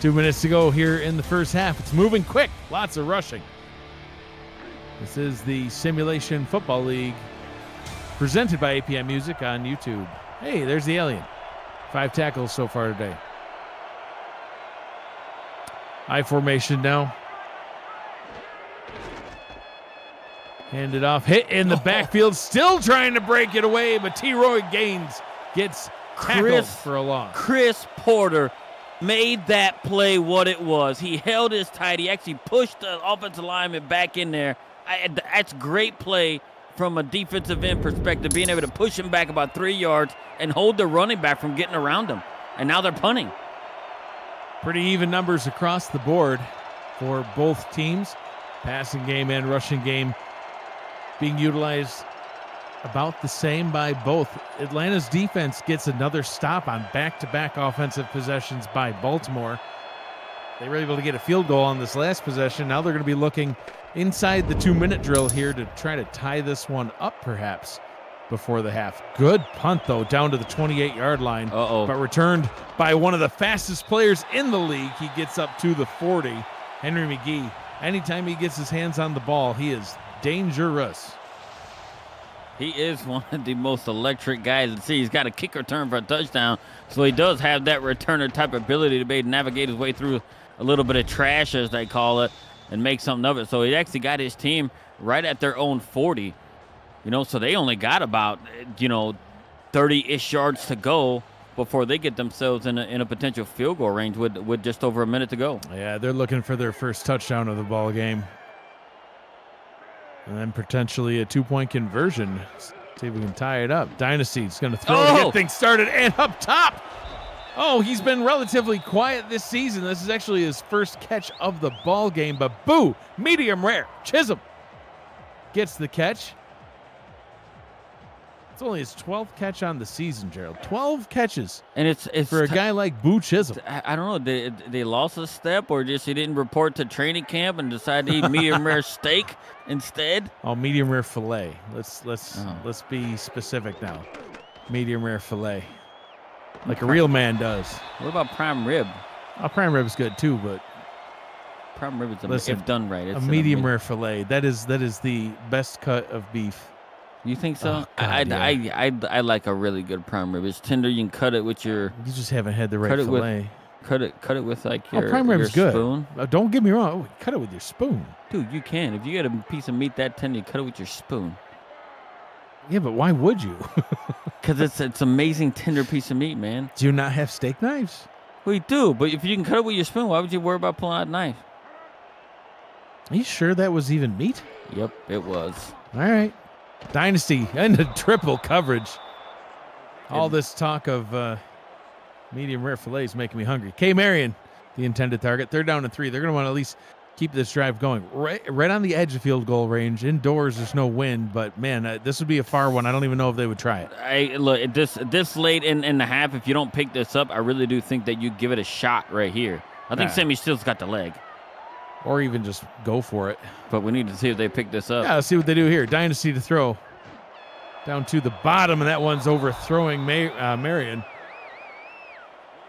2 minutes to go here in the first half. It's moving quick. Lots of rushing. This is the Simulation Football League presented by API Music on YouTube. Hey, there's the alien. 5 tackles so far today. I formation now. Hand it off, hit in the backfield, still trying to break it away, but T-Roy Gaines gets tackled for a loss. Chris Porter made that play what it was. He held his tight. He actually pushed the offensive lineman back in there. That's great play from a defensive end perspective, being able to push him back about 3 yards and hold the running back from getting around him. And now they're punting. Pretty even numbers across the board for both teams. Passing game and rushing game being utilized about the same by both. Atlanta's defense gets another stop on back-to-back offensive possessions by Baltimore. They were able to get a field goal on this last possession. Now they're going to be looking inside the 2-minute drill here to try to tie this one up perhaps before the half. Good punt, though, down to the 28-yard line. But returned by one of the fastest players in the league. He gets up to the 40. Henry McGee, anytime he gets his hands on the ball, he is dangerous. He is one of the most electric guys to see. He's got a kick return for a touchdown, so he does have that returner type ability to be able to navigate his way through a little bit of trash, as they call it, and make something of it. So he actually got his team right at their own 40. So they only got about, 30-ish yards to go before they get themselves in a potential field goal range with just over a minute to go. Yeah, they're looking for their first touchdown of the ball game. And then potentially a 2-point conversion. See if we can tie it up. Dynasty's going to throw to get things started, and up top. Oh, he's been relatively quiet this season. This is actually his first catch of the ball game, but boo, medium rare. Chisholm gets the catch. It's only his 12th catch on the season, Gerald. 12 catches. And it's for a guy like Boo Chisholm. I don't know. They lost a step, or just he didn't report to training camp and decided to eat medium rare steak instead. Oh, medium rare fillet. Let's be specific now. Medium rare fillet, like a real man does. What about prime rib? Oh, prime rib's good too, but prime rib is if done right. It's a medium rare fillet. That is the best cut of beef. You think so? Oh, God, I like a really good prime rib. It's tender. You can cut it with your. You just haven't had the right fillet. Cut it with like your, prime rib's good. Spoon. Don't get me wrong. Cut it with your spoon. Dude, you can. If you get a piece of meat that tender, you cut it with your spoon. Yeah, but why would you? Because it's amazing tender piece of meat, man. Do you not have steak knives? We do, but if you can cut it with your spoon, why would you worry about pulling out a knife? Are you sure that was even meat? Yep, it was. All right. Dynasty and a triple coverage. All this talk of medium rare fillets making me hungry. K. Marion, the intended target. 3rd down and 3. They're going to want to at least keep this drive going. Right on the edge of field goal range. Indoors, there's no wind, but man, this would be a far one. I don't even know if they would try it. Look, this late in the half, if you don't pick this up, I really do think that you give it a shot right here. I think Sammy Steele's got the leg. Or even just go for it. But we need to see if they pick this up. Yeah, let's see what they do here. Dynasty to throw. Down to the bottom, and that one's overthrowing Marion.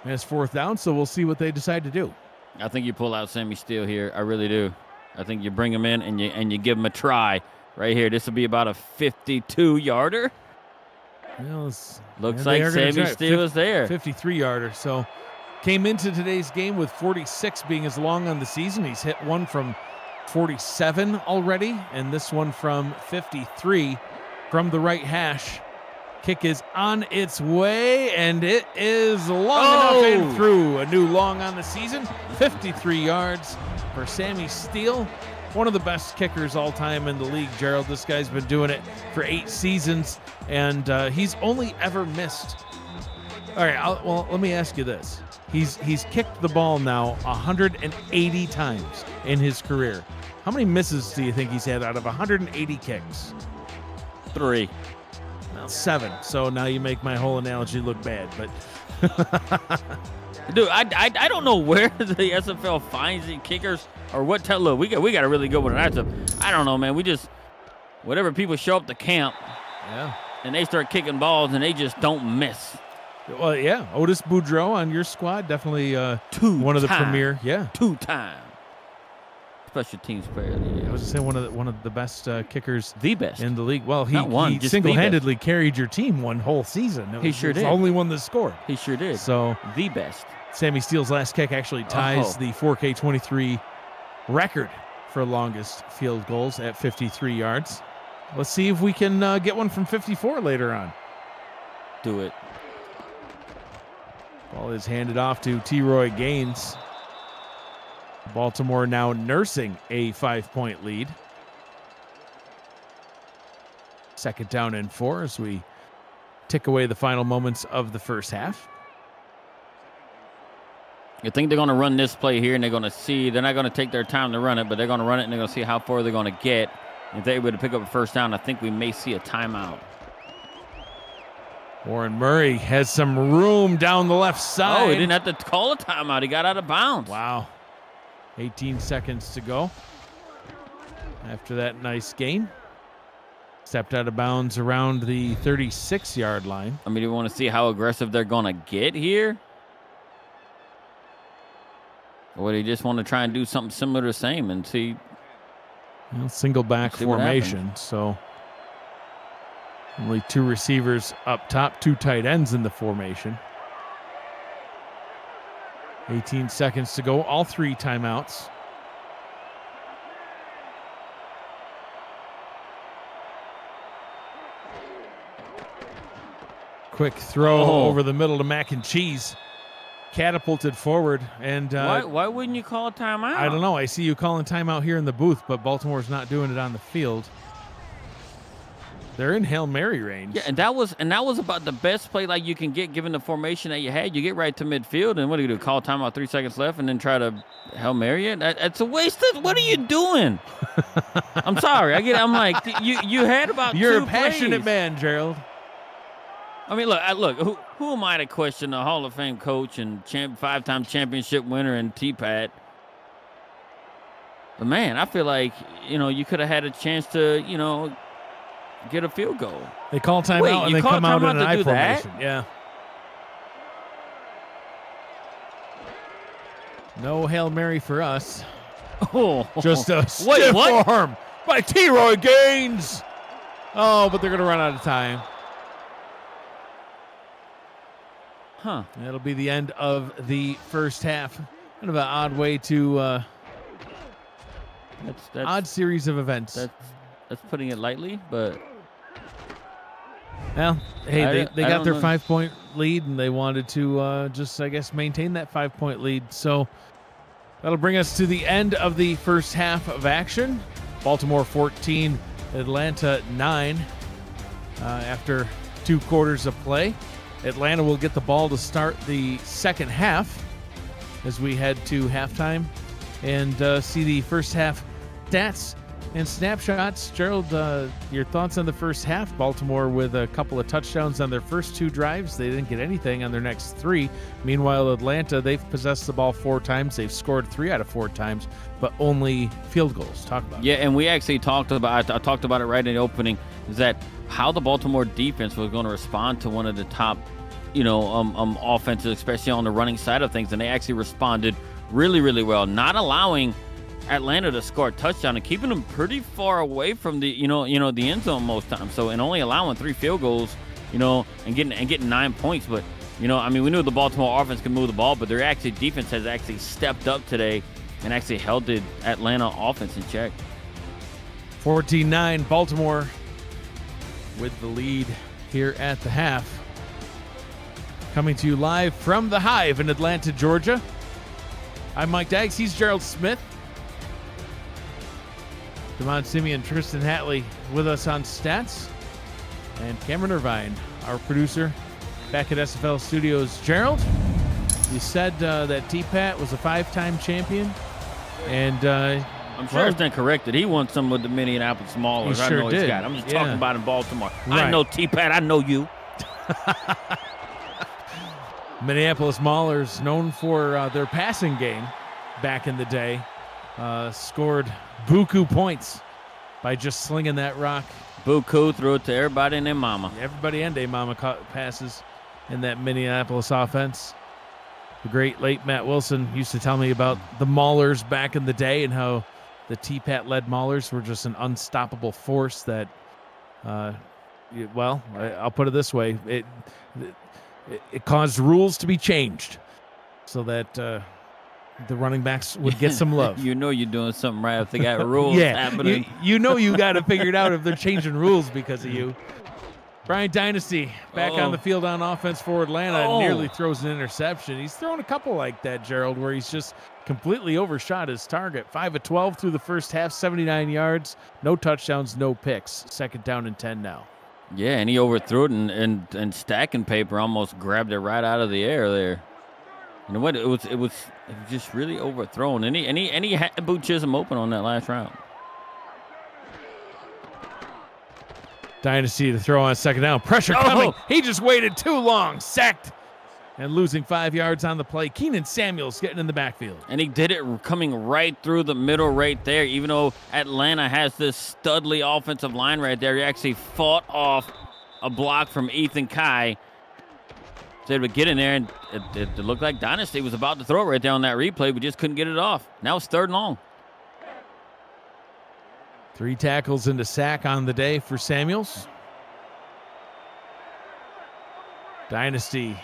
And it's 4th down, so we'll see what they decide to do. I think you pull out Sammy Steele here. I really do. I think you bring him in and you give him a try right here. This will be about a 52-yarder. Well, looks like Sammy Steele is there. 53-yarder, so... Came into today's game with 46 being his long on the season. He's hit one from 47 already, and this one from 53 from the right hash. Kick is on its way, and it is long enough and through. A new long on the season, 53 yards for Sammy Steele. One of the best kickers all time in the league, Gerald. This guy's been doing it for 8 seasons, and he's only ever missed. All right, let me ask you this. He's kicked the ball now 180 times in his career. How many misses do you think he's had out of 180 kicks? 3. Well, 7. So now you make my whole analogy look bad. But dude, I don't know where the SFL finds the kickers or what. Look, we got a really good one. I don't know, man. Whatever people show up to camp, and they start kicking balls and they just don't miss. Well, yeah, Otis Boudreau on your squad, definitely one of the premier. Yeah, 2-time special teams player. I was just saying one of the best kickers, the best in the league. Well, he single-handedly carried your team one whole season. He sure did. The only one that scored. He sure did. So the best. Sammy Steele's last kick actually ties the 4K23 record for longest field goals at 53 yards. Let's see if we can get one from 54 later on. Do it. Ball is handed off to T-Roy Gaines. Baltimore now nursing a 5-point lead. 2nd down and 4 as we tick away the final moments of the first half. I think they're going to run this play here, and they're going to see. They're not going to take their time to run it, but they're going to run it, and they're going to see how far they're going to get. If they're able to pick up a first down, I think we may see a timeout. Warren Murray has some room down the left side. Oh, he didn't have to call a timeout. He got out of bounds. Wow. 18 seconds to go. After that nice gain. Stepped out of bounds around the 36-yard line. I mean, you want to see how aggressive they're going to get here? Or do you just want to try and do something similar to the same and see? Well, single back formation, so only 2 receivers up top, 2 tight ends in the formation. 18 seconds to go, all 3 timeouts. Quick throw over the middle to Mac and Cheese. Catapulted forward. And why wouldn't you call a timeout? I don't know. I see you calling timeout here in the booth, but Baltimore's not doing it on the field. They're in Hail Mary range. Yeah, and that was about the best play like you can get given the formation that you had. You get right to midfield, and what do you do? Call timeout, 3 seconds left, and then try to Hail Mary it? That's a waste of. What are you doing? I'm sorry. I'm like you had about. You're 2 a passionate plays. man, Gerald. I mean, look. Who am I to question a Hall of Fame coach and 5-time championship winner and T-Pat? But man, I feel like you could have had a chance to get a field goal. They call timeout and they come out in an I formation. That? Yeah. No Hail Mary for us. Oh, just a stiff arm by T-Roy Gaines. Oh, but they're going to run out of time. Huh. That'll be the end of the first half. Kind of an odd way to that's odd series of events. That's putting it lightly, but well, hey, they got their know. 5-point lead, and they wanted to just, I guess, maintain that 5-point lead. So that'll bring us to the end of the first half of action. Baltimore 14, Atlanta 9 after 2 quarters of play. Atlanta will get the ball to start the second half as we head to halftime and see the first half stats and snapshots. Gerald, your thoughts on the first half? Baltimore with a couple of touchdowns on their first 2 drives. They didn't get anything on their next 3. Meanwhile, Atlanta, they've possessed the ball 4 times. They've scored 3 out of 4 times, but only field goals. Talk about it. Yeah, and we actually talked about I talked about it right in the opening, is that how the Baltimore defense was going to respond to one of the top offenses, especially on the running side of things, and they actually responded really, really well, not allowing Atlanta to score a touchdown and keeping them pretty far away from the the end zone most times. So, and only allowing 3 field goals, and getting 9 points. But we knew the Baltimore offense could move the ball, but their defense has actually stepped up today and actually held the Atlanta offense in check. 14-9 Baltimore with the lead here at the half. Coming to you live from the Hive in Atlanta, Georgia. I'm Mike Dykes. He's Gerald Smith. Damon Simeon, Tristan Hatley with us on stats. And Cameron Irvine, our producer, back at SFL Studios. Gerald, you said that T-Pat was a 5-time champion. And I'm sure it's been corrected. He won some with the Minneapolis Maulers. I know he's did. got it. I'm just talking about in Baltimore. Right. I know T-Pat. I know you. Minneapolis Maulers, known for their passing game back in the day, scored buku points by just slinging that rock. Buku threw it to everybody and their mama. Everybody and their mama caught passes in that Minneapolis offense. The great late Matt Wilson used to tell me about the Maulers back in the day and how the T-Pat-led Maulers were just an unstoppable force that, I'll put it this way. It caused rules to be changed so that the running backs would get some love. You know you're doing something right if they got rules Yeah, happening. you know you got to figure it out if they're changing rules because of you. Bryant Dynasty back on the field on offense for Atlanta and nearly throws an interception. He's thrown a couple like that, Gerald, where he's just completely overshot his target. 5 of 12 through the first half, 79 yards, no touchdowns, no picks. 2nd down and 10 now. Yeah, and he overthrew it and stacking paper almost grabbed it right out of the air there. You know what? It was just really overthrown, and he had Boot Chisholm open on that last round. Dynasty to throw on 2nd down. Pressure coming. He just waited too long. Sacked and losing 5 yards on the play. Keenan Samuels getting in the backfield. And he did it coming right through the middle right there. Even though Atlanta has this studly offensive line right there, he actually fought off a block from Ethan Kai. So they would get in there, and it looked like Dynasty was about to throw it right there on that replay. We just couldn't get it off. Now it's 3rd and long. 3 tackles and a sack on the day for Samuels. Dynasty.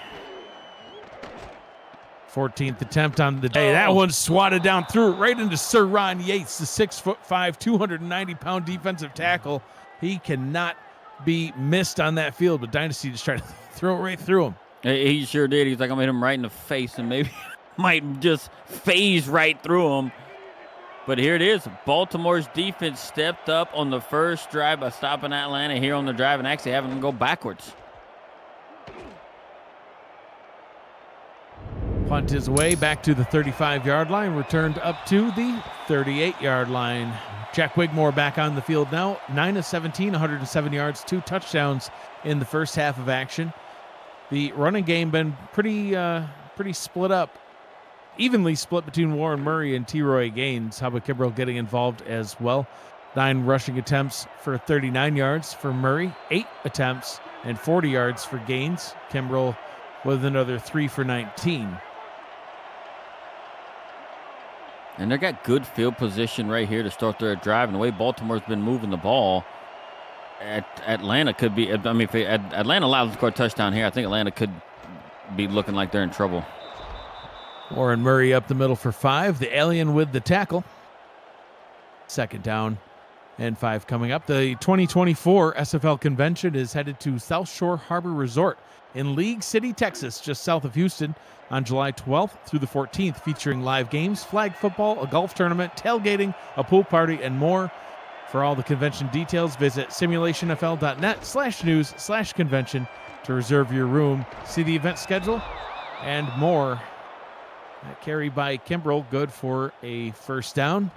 14th attempt on the day. That one swatted down, threw it right into Sir Ron Yates, the 6'5", 290-pound defensive tackle. He cannot be missed on that field, but Dynasty just tried to throw it right through him. He sure did. He's like, I'm going to hit him right in the face, and maybe might just phase right through him. But here it is. Baltimore's defense stepped up on the first drive by stopping Atlanta here on the drive and actually having them go backwards. Punt his way back to the 35-yard line, returned up to the 38-yard line. Jack Wigmore back on the field now. 9 of 17, 107 yards, 2 touchdowns in the first half of action. The running game been pretty split up. Evenly split between Warren Murray and T-Roy Gaines. Hubba Kimbrell getting involved as well. 9 rushing attempts for 39 yards for Murray. 8 attempts and 40 yards for Gaines. Kimbrell with another 3 for 19. And they got good field position right here to start their drive. And the way Baltimore's been moving the ball, Atlanta could be, I mean, if Atlanta allows them to score a touchdown here, I think Atlanta could be looking like they're in trouble. Warren Murray up the middle for 5. The alien with the tackle. 2nd down and 5 coming up. The 2024 SFL convention is headed to South Shore Harbor Resort in League City, Texas, just south of Houston, on July 12th through the 14th, featuring live games, flag football, a golf tournament, tailgating, a pool party, and more. For all the convention details, visit simulationfl.net/news/convention to reserve your room, see the event schedule, and more. That carry by Kimbrell, good for a 1st down.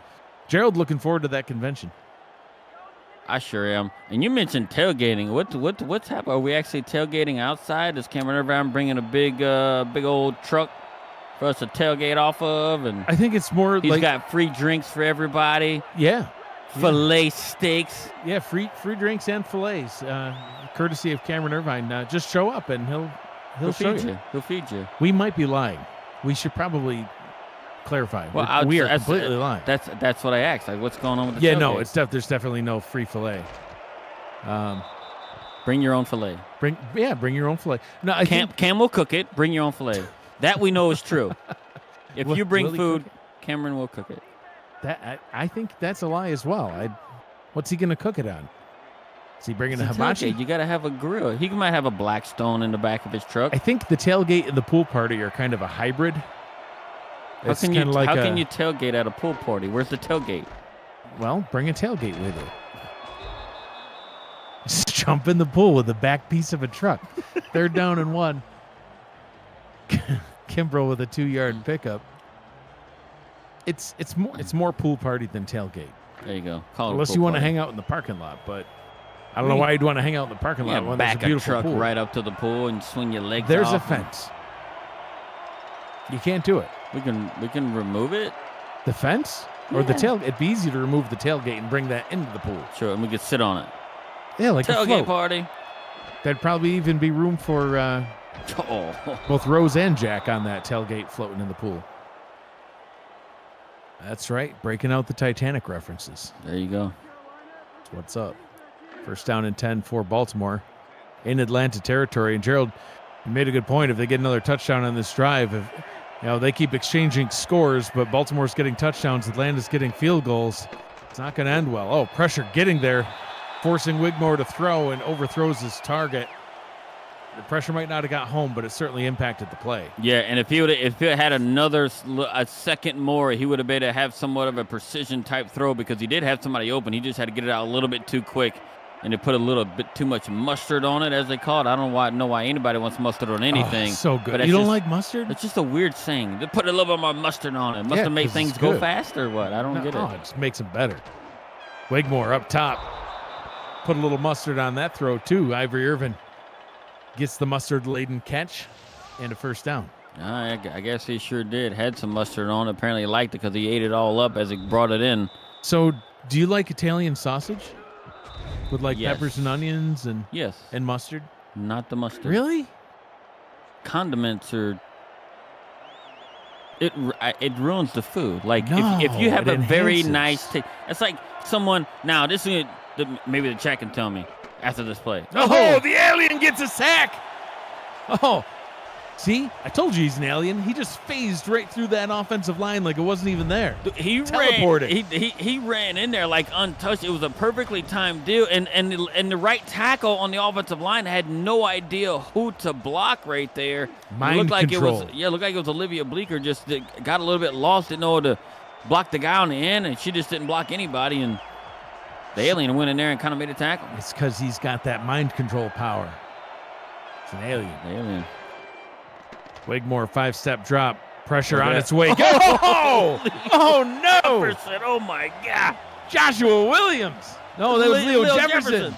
Gerald looking forward to that convention. I sure am. And you mentioned tailgating. What's happening? Are we actually tailgating outside? Is Cameron Irvine bringing a big old truck for us to tailgate off of? And I think it's more he's got free drinks for everybody. Yeah. Filet steaks. Yeah, free drinks and fillets, courtesy of Cameron Irvine. Just show up and he'll show feed you. He'll feed you. We might be lying. We should probably clarify. Well, we are completely lying. That's what I asked. Like, what's going on with the tailgate? No, there's definitely no free fillet. Bring your own fillet. Bring your own fillet. No, Cam will cook it. Bring your own fillet. That we know is true. If you bring food, Cameron will cook it. I think that's a lie as well. What's he going to cook it on? Is he bringing a hibachi? You got to have a grill. He might have a Blackstone in the back of his truck. I think the tailgate and the pool party are kind of a hybrid. How can you tailgate at a pool party? Where's the tailgate? Well, bring a tailgate with you. Just jump in the pool with the back piece of a truck. 3rd down and 1. Kimbrell with a 2-yard pickup. It's more pool party than tailgate. There you go. Unless you want to hang out in the parking lot, but I don't know why you'd want to hang out in the parking lot when there's a beautiful truck pool. Right up to the pool and swing your legs There's off. a fence. You can't do it. We can remove it. The fence or the tailgate? It'd be easy to remove the tailgate and bring that into the pool. Sure, and we could sit on it. Yeah, like a tailgate float. Party. There'd probably even be room for both Rose and Jack on that tailgate floating in the pool. That's right, breaking out the Titanic references. There you go. That's what's up. 1st down and 10 for Baltimore in Atlanta territory. And Gerald, you made a good point. If they get another touchdown on this drive, You know, they keep exchanging scores, but Baltimore's getting touchdowns. Atlanta's getting field goals. It's not going to end well. Oh, pressure getting there, forcing Wigmore to throw and overthrows his target. The pressure might not have got home, but it certainly impacted the play. Yeah, and if it had a second more, he would have been able to have somewhat of a precision type throw because he did have somebody open. He just had to get it out a little bit too quick, and it put a little bit too much mustard on it, as they call it. I don't know why anybody wants mustard on anything. Oh, so good. But You don't like mustard? It's just a weird saying. They put a little bit more mustard on it. Must have made things go faster or what? I don't get it. No, it just makes them better. Wigmore up top. Put a little mustard on that throw, too. Ivory Irvin gets the mustard-laden catch and a first down. I guess he sure did. Had some mustard on. Apparently he liked it because he ate it all up as he brought it in. So do you like Italian sausage? With like Yes. peppers and onions and Yes. and mustard? Not the mustard. Really? Condiments are... It ruins the food. Like, No, if you have it a very enhances. nice taste... It's like someone... Now, this is... Maybe the chat can tell me after this play. Oh, the alien gets a sack. Oh, see? I told you he's an alien. He just phased right through that offensive line like it wasn't even there. He Teleported. he ran in there like untouched. It was a perfectly timed deal, and the right tackle on the offensive line had no idea who to block right there. Mind it looked like control. it looked like it was Olivia Bleeker. Just got a little bit lost, didn't know how to block the guy on the end, and she just didn't block anybody. And the alien went in there and kind of made a tackle. It's because he's got that mind control power. It's an alien. The alien. Wigmore, 5-step drop. Pressure on Okay. its way. Oh, no. Jefferson, oh my God. Joshua Williams. No, that was Leo Jefferson.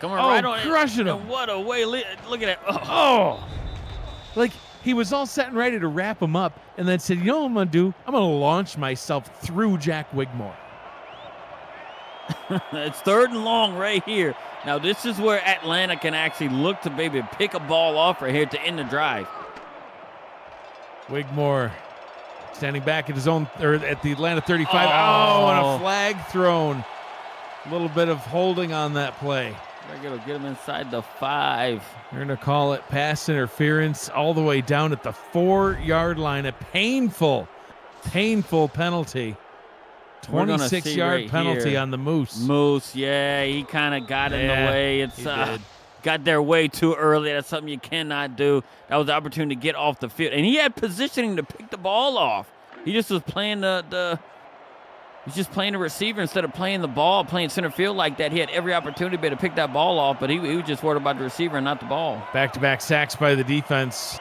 Coming Oh, right on it. crushing him. And what a way. Look at that. Oh. Oh. Like, he was all set and ready to wrap him up and then said, you know what I'm going to do? I'm going to launch myself through Jack Wigmore. It's 3rd and long right here. Now, this is where Atlanta can actually look to maybe pick a ball off right here to end the drive. Wigmore standing back at his own, or at the Atlanta 35. Oh. And a flag thrown. A little bit of holding on that play. They're going to get him inside the 5. They're going to call it pass interference all the way down at the 4-yard line. A painful penalty. We're gonna see 26-yard right penalty here. on the Moose. Moose, yeah, he kind of got in the way. It's he did. got there way too early. That's something you cannot do. That was the opportunity to get off the field, and he had positioning to pick the ball off. He just was playing he's just playing the receiver instead of playing the ball, playing center field like that. He had every opportunity to pick that ball off, but he was just worried about the receiver and not the ball. Back-to-back sacks by the defense,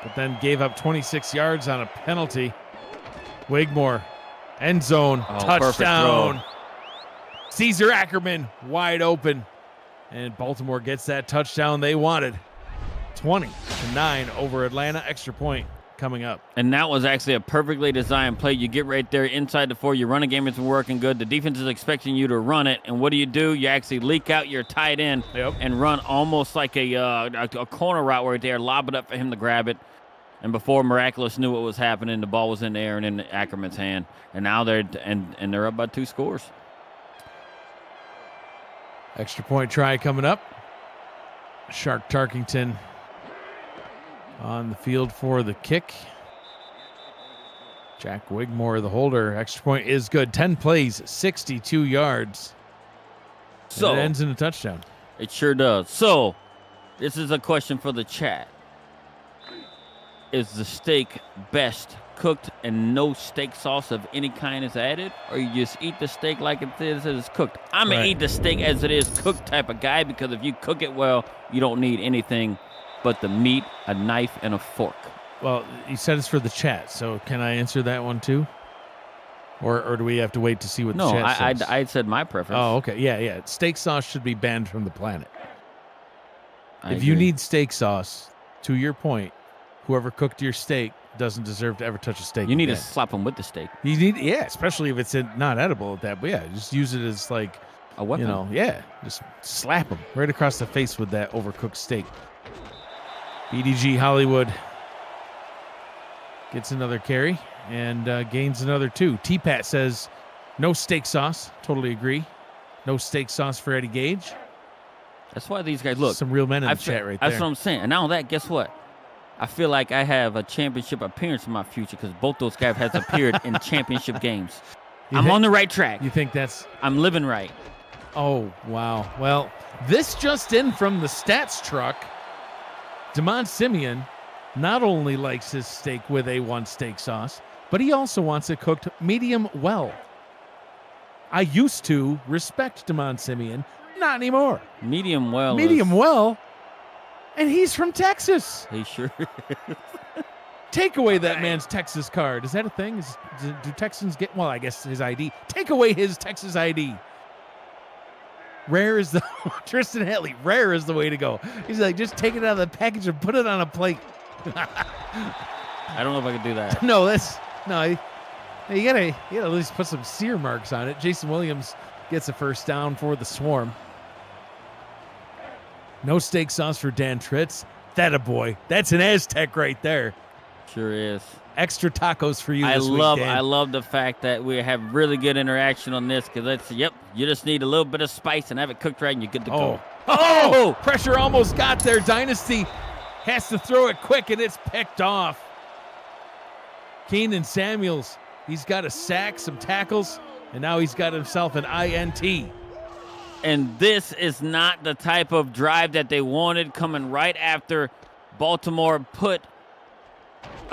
but then gave up 26 yards on a penalty. Wigmore, end zone, touchdown. Caesar Ackerman wide open, and Baltimore gets that touchdown they wanted. 20-9 over Atlanta. Extra point coming up. And that was actually a perfectly designed play. You get right there inside the 4. Your running game has been working good. The defense is expecting you to run it. And what do? You actually leak out your tight end and run almost like a corner route right there, lob it up for him to grab it. And before Miraculous knew what was happening, the ball was in the air and in Ackerman's hand. And now they're up by 2 scores. Extra point try coming up. Shark Tarkington on the field for the kick. Jack Wigmore, the holder. Extra point is good. 10 plays, 62 yards. So and it ends in a touchdown. It sure does. So this is a question for the chat. Is the steak best cooked and no steak sauce of any kind is added, or you just eat the steak like it is as it's cooked? I'm going to eat the steak as it is cooked type of guy, because if you cook it well, you don't need anything but the meat, a knife, and a fork. Well, you said it's for the chat, so can I answer that one too? Or do we have to wait to see what the chat says? I said my preference. Oh, okay. Yeah. Steak sauce should be banned from the planet. I if you agree. need steak sauce, to your point, whoever cooked your steak doesn't deserve to ever touch a steak. You need to again. slap them with the steak. You need, especially if it's not edible at that. But yeah, just use it as like A weapon. Just slap them right across the face with that overcooked steak. BDG Hollywood gets another carry and gains another 2. T-Pat says, no steak sauce. Totally agree. No steak sauce for Eddie Gage. That's why these guys look. Some real men in the chat right there. That's what I'm saying. And now that, guess what? I feel like I have a championship appearance in my future because both those guys has appeared in championship games. I'm on the right track. You think that's... I'm living right. Oh, wow. Well, this just in from the stats truck. Damon Simeon not only likes his steak with A1 steak sauce, but he also wants it cooked medium well. I used to respect Damon Simeon. Not anymore. Medium well. Medium well? And he's from Texas. He sure is. Take away that man's Texas card. Is that a thing? Do Texans get... Well, I guess his ID. Take away his Texas ID. Rare is the... Tristan Hatley, rare is the way to go. He's like, just take it out of the package and put it on a plate. I don't know if I could do that. No, that's... No, you gotta at least put some sear marks on it. Jason Williams gets a first down for the Swarm. No steak sauce for Dan Tritz. That a boy. That's an Aztec right there. Sure is. Extra tacos for you. I this week, Dan. I love the fact that we have really good interaction on this because you just need a little bit of spice and have it cooked right and you're good to go. Oh! Pressure almost got there. Dynasty has to throw it quick and it's picked off. Keenan Samuels, he's got a sack, some tackles, and now he's got himself an INT. And this is not the type of drive that they wanted coming right after Baltimore put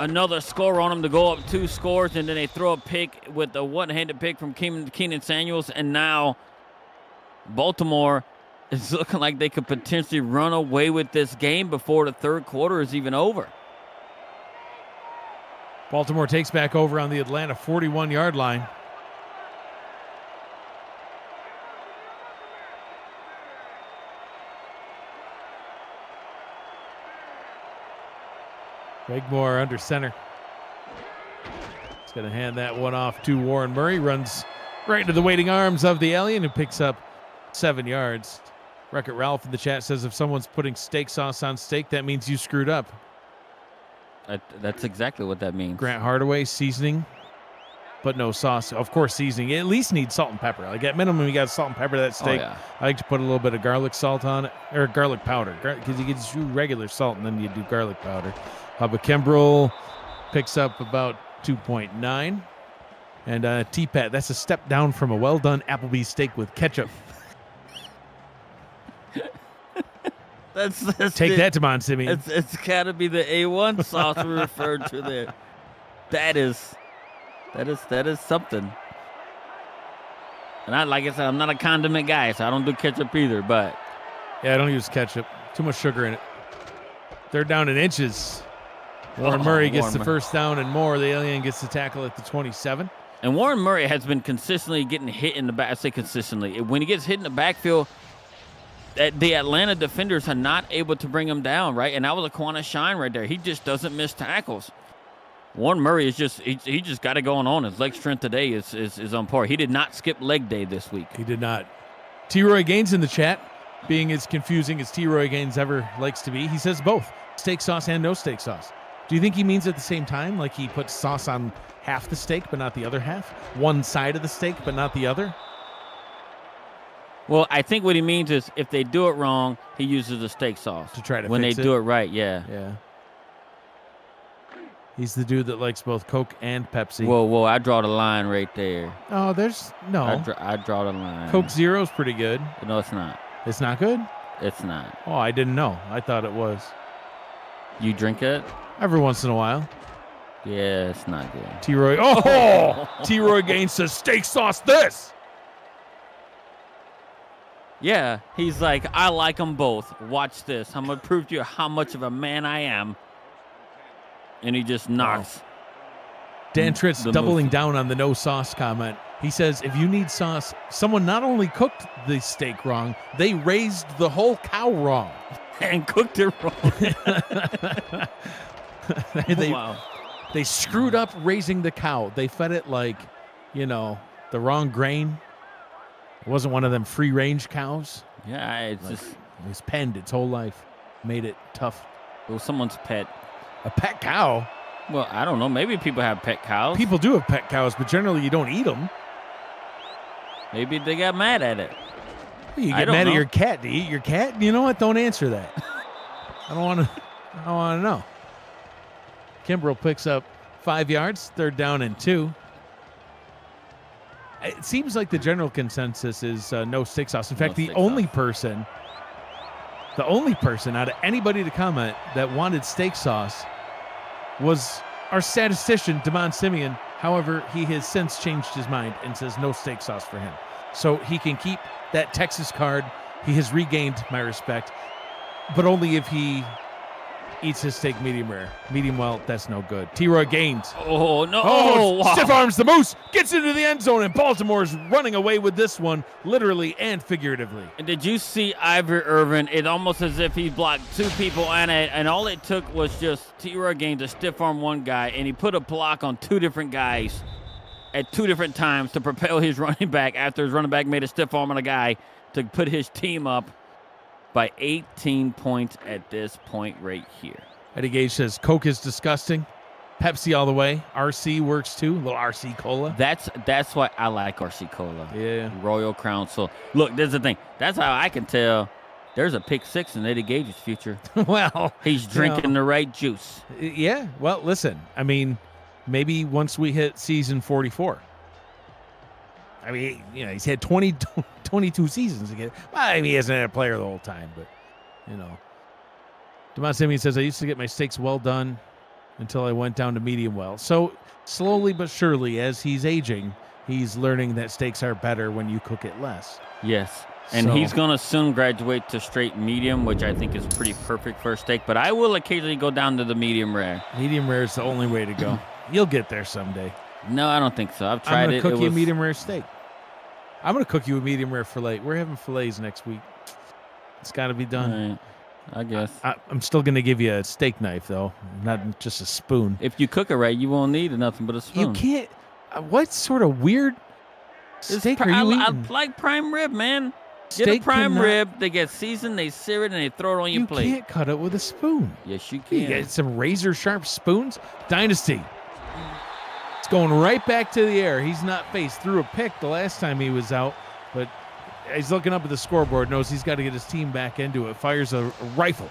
another score on them to go up 2 scores, and then they throw a pick with a one-handed pick from Keenan Samuels, and now Baltimore is looking like they could potentially run away with this game before the third quarter is even over. Baltimore takes back over on the Atlanta 41-yard line. Wigmore under center. He's going to hand that one off to Warren Murray. Runs right into the waiting arms of the alien and picks up 7 yards. Wreck-It Ralph in the chat says if someone's putting steak sauce on steak, that means you screwed up. That's exactly what that means. Grant Hardaway, seasoning, but no sauce. Of course, seasoning. You at least need salt and pepper. Like at minimum, you got salt and pepper to that steak. Oh, yeah. I like to put a little bit of garlic salt on it, or garlic powder, because you can just do regular salt and then you do garlic powder. Hubba Kimbrell picks up about 2.9. And T-Pat, that's a step down from a well-done Applebee's steak with ketchup. Take that, Damon Simeon. It's got to be the A1 sauce we referred to there. That is something. And like I said, I'm not a condiment guy, so I don't do ketchup either. But yeah, I don't use ketchup. Too much sugar in it. They're down in inches. Warren Murray gets the first down and more. The alien gets the tackle at the 27. And Warren Murray has been consistently getting hit in the back. I say consistently. When he gets hit in the backfield, the Atlanta defenders are not able to bring him down, right? And that was a Quana Shine right there. He just doesn't miss tackles. Warren Murray is he just got it going on. His leg strength today is on par. He did not skip leg day this week. He did not. T-Roy Gaines in the chat, being as confusing as T-Roy Gaines ever likes to be. He says both, steak sauce and no steak sauce. Do you think he means at the same time, like he puts sauce on half the steak but not the other half? One side of the steak but not the other? Well, I think what he means is if they do it wrong, he uses the steak sauce. To try to when fix they it? do it right, yeah. Yeah. He's the dude that likes both Coke and Pepsi. Whoa, I draw the line right there. Oh, there's no. I draw the line. Coke Zero's pretty good. No, it's not. It's not good? It's not. Oh, I didn't know. I thought it was. You drink it? Every once in a while. Yeah, it's not good. T-Roy. Oh! T-Roy Gaines says, steak sauce this! Yeah, he's like, I like them both. Watch this. I'm going to prove to you how much of a man I am. And he just knocks. Dan Tritz doubling down on the no sauce comment. He says, if you need sauce, someone not only cooked the steak wrong, they raised the whole cow wrong. And cooked it wrong. Wow. They screwed up raising the cow. They fed it like, the wrong grain. It wasn't one of them free-range cows. Yeah, it was penned its whole life. Made it tough. It was someone's pet. A pet cow? Well, I don't know. Maybe people have pet cows. People do have pet cows, but generally you don't eat them. Maybe they got mad at it. You get mad at your cat. Do you eat your cat? You know what? Don't answer that. I don't want to know. Kimbrell picks up 5 yards, 3rd down and 2. It seems like the general consensus is no steak sauce. In fact, the only person out of anybody to comment that wanted steak sauce was our statistician, Damon Simeon. However, he has since changed his mind and says no steak sauce for him. So he can keep that Texas card. He has regained my respect, but only if he eats his steak medium rare. Medium well, that's no good. T-Roy Gaines. Oh, no. Wow. Stiff arms the Moose, gets into the end zone, and Baltimore's running away with this one, literally and figuratively. And did you see Ivor Irvin? It almost as if he blocked 2 people, and all it took was just T-Roy Gaines to stiff arm one guy, and he put a block on 2 different guys at 2 different times to propel his running back after his running back made a stiff arm on a guy to put his team up by 18 points at this point right here. Eddie Gage says Coke is disgusting. Pepsi all the way. RC works too. A little RC Cola. That's why I like RC Cola. Yeah. Royal Crown. So look, there's the thing. That's how I can tell there's a pick 6 in Eddie Gage's future. Well, he's drinking the right juice. Yeah. Well, listen. I mean, maybe once we hit season 44. I mean, he's had 22 seasons again. Well, I mean, he hasn't had a player the whole time, but, Damon Simeon says, I used to get my steaks well done until I went down to medium well. So slowly but surely, as he's aging, he's learning that steaks are better when you cook it less. Yes. And he's going to soon graduate to straight medium, which I think is pretty perfect for a steak. But I will occasionally go down to the medium rare. Medium rare is the only way to go. You'll get there someday. No, I don't think so. I've tried it. I'm going to cook you a medium rare steak. I'm going to cook you a medium rare fillet. We're having fillets next week. It's got to be done. Right. I guess. I'm still going to give you a steak knife, though, not just a spoon. If you cook it right, you won't need nothing but a spoon. You can't. What sort of weird steak are you eating? I like prime rib, man. Get a prime rib. They get seasoned, they sear it, and they throw it on your plate. You can't cut it with a spoon. Yes, you can. You get some razor-sharp spoons. Dynasty. It's going right back to the air. He's not faced. Threw a pick the last time he was out, but he's looking up at the scoreboard, knows he's got to get his team back into it. Fires a rifle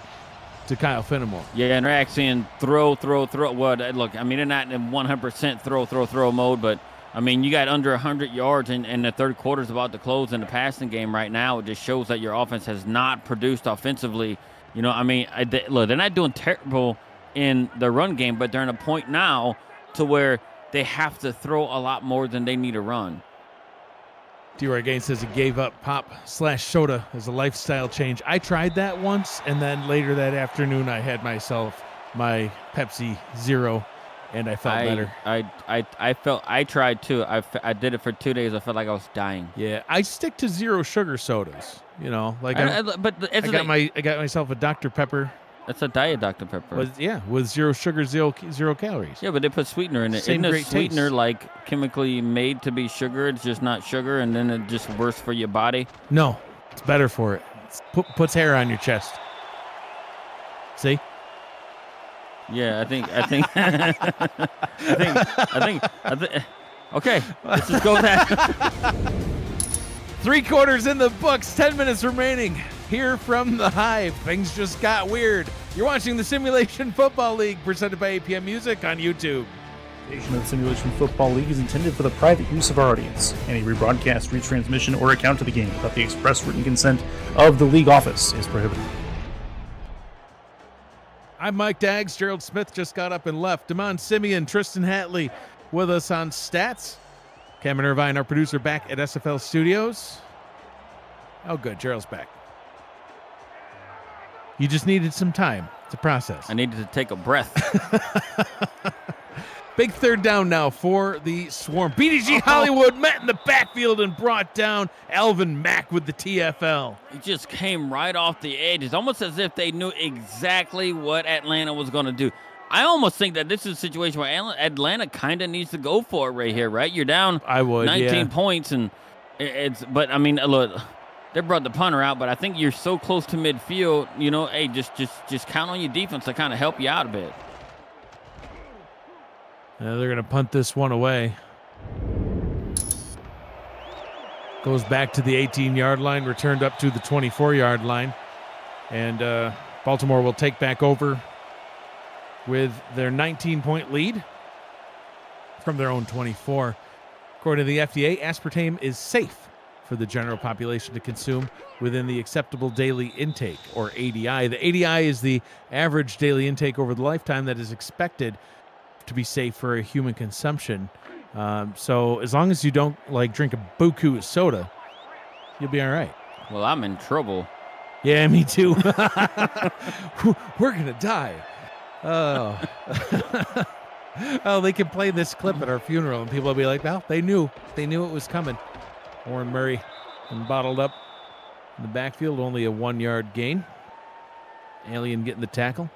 to Kyle Fenimore. Yeah, and they're actually in throw. Well, look, I mean, they're not in 100% throw mode, but, I mean, you got under 100 yards, and the third quarter's about to close in the passing game right now. It just shows that your offense has not produced offensively. I mean, look, they're not doing terrible in the run game, but they're in a point now to where they have to throw a lot more than they need to run. T-Roy Gaines says he gave up pop/soda as a lifestyle change. I tried that once, and then later that afternoon I had myself my Pepsi Zero, and I felt better. I tried too. I did it for 2 days. I felt like I was dying. Yeah, I stick to zero sugar sodas. Like I got myself a Dr. Pepper. That's a diet Dr. Pepper. With zero sugar, zero calories. Yeah, but they put sweetener in it. Same Isn't great a sweetener taste. like chemically made to be sugar? It's just not sugar, and then it's just worse for your body. No, it's better for it. Puts hair on your chest. See? Yeah, I think. Okay, let's just go with that. 3 quarters in the books, 10 minutes remaining. Here from the Hive, things just got weird. You're watching the Simulation Football League, presented by APM Music on YouTube. The Simulation Football League is intended for the private use of our audience. Any rebroadcast, retransmission, or account of the game without the express written consent of the league office is prohibited. I'm Mike Daggs. Gerald Smith just got up and left. Damon Simeon, Tristan Hatley with us on stats. Cameron Irvine, our producer, back at SFL Studios. Oh, good. Gerald's back. You just needed some time to process. I needed to take a breath. Big 3rd down now for the Swarm. BDG Hollywood met in the backfield and brought down Alvin Mack with the TFL. He just came right off the edge. It's almost as if they knew exactly what Atlanta was going to do. I almost think that this is a situation where Atlanta kind of needs to go for it right here, right? You're down 19 points, and but I mean, look, they brought the punter out, but I think you're so close to midfield, hey, just count on your defense to kind of help you out a bit. They're going to punt this one away. Goes back to the 18-yard line, returned up to the 24-yard line. And Baltimore will take back over with their 19-point lead from their own 24. According to the FDA, aspartame is safe for the general population to consume within the acceptable daily intake, or ADI. The ADI is the average daily intake over the lifetime that is expected to be safe for a human consumption. So as long as you don't drink a buku of soda, you'll be all right. Well, I'm in trouble. Yeah, me too. We're gonna die. Oh. Oh, they can play this clip at our funeral, and people will be like, well, they knew it was coming. Warren Murray and bottled up in the backfield, only a 1-yard gain. Alien getting the tackle.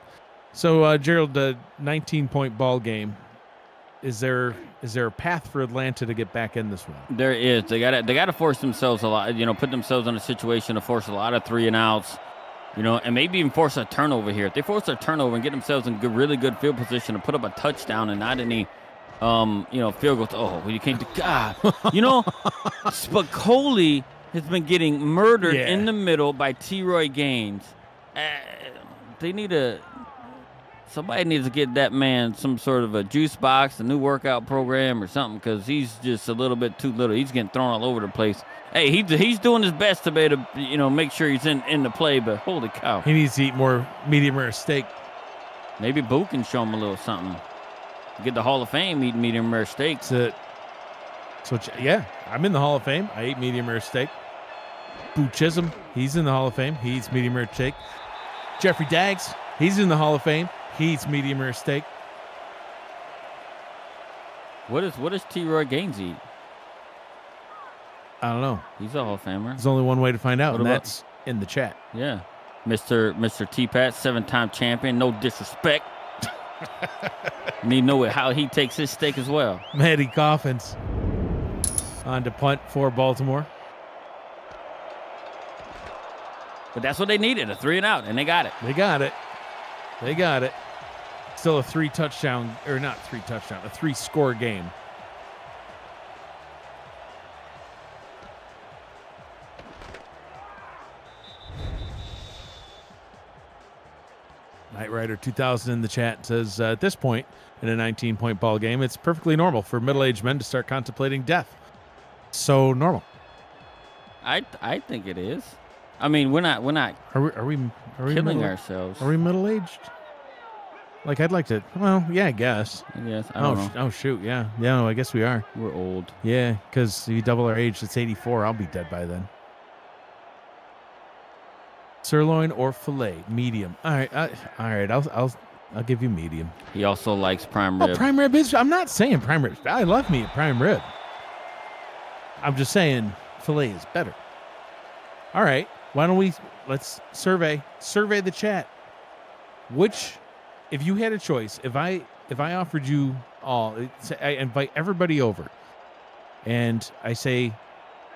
So, Gerald, the 19-point ball game. Is there a path for Atlanta to get back in this one? There is. They gotta force themselves a lot. Put themselves in a situation to force a lot of 3-and-outs. And maybe even force a turnover here. If they force a turnover and get themselves in really good field position to put up a touchdown and not any, field goals. Oh, you can't do God. Spicoli has been getting murdered in the middle by T-Roy Gaines. Somebody needs to get that man some sort of a juice box, a new workout program or something, because he's just a little bit too little. He's getting thrown all over the place. Hey, he's doing his best to be able to, make sure he's in the play, but holy cow. He needs to eat more medium rare steak. Maybe Boo can show him a little something. Get the Hall of Fame eating medium rare steak. So, yeah, I'm in the Hall of Fame. I eat medium rare steak. Boo Chisholm, he's in the Hall of Fame. He eats medium rare steak. Jeffrey Daggs, he's in the Hall of Fame. He eats medium rare steak. What does T-Roy Gaines eat? I don't know. He's a Hall of Famer. There's only one way to find out, and that's in the chat. Yeah. Mr. T-Pat, 7-time champion. No disrespect. Need to know how he takes his steak as well. Maddie Coffins on to punt for Baltimore. But that's what they needed, a 3-and-out, and they got it. They got it. Still a 3-score game. Knight Rider 2000 in the chat says, at this point in a 19-point ball game, it's perfectly normal for middle-aged men to start contemplating death. So normal. I think it is. I mean, we're not Are we killing ourselves. Are we middle-aged? I'd like to. Well, yeah, I guess. Yes. I don't know. Oh, shoot. Yeah. Yeah, no, I guess we are. We're old. Yeah, because if you double our age, it's 84. I'll be dead by then. Sirloin or filet? Medium. All right. I'll give you medium. He also likes prime rib. Oh, prime rib is. I'm not saying prime rib. I love me a prime rib. I'm just saying filet is better. All right. Why don't let's survey the chat. If you had a choice, if I offered you all, I invite everybody over, and I say,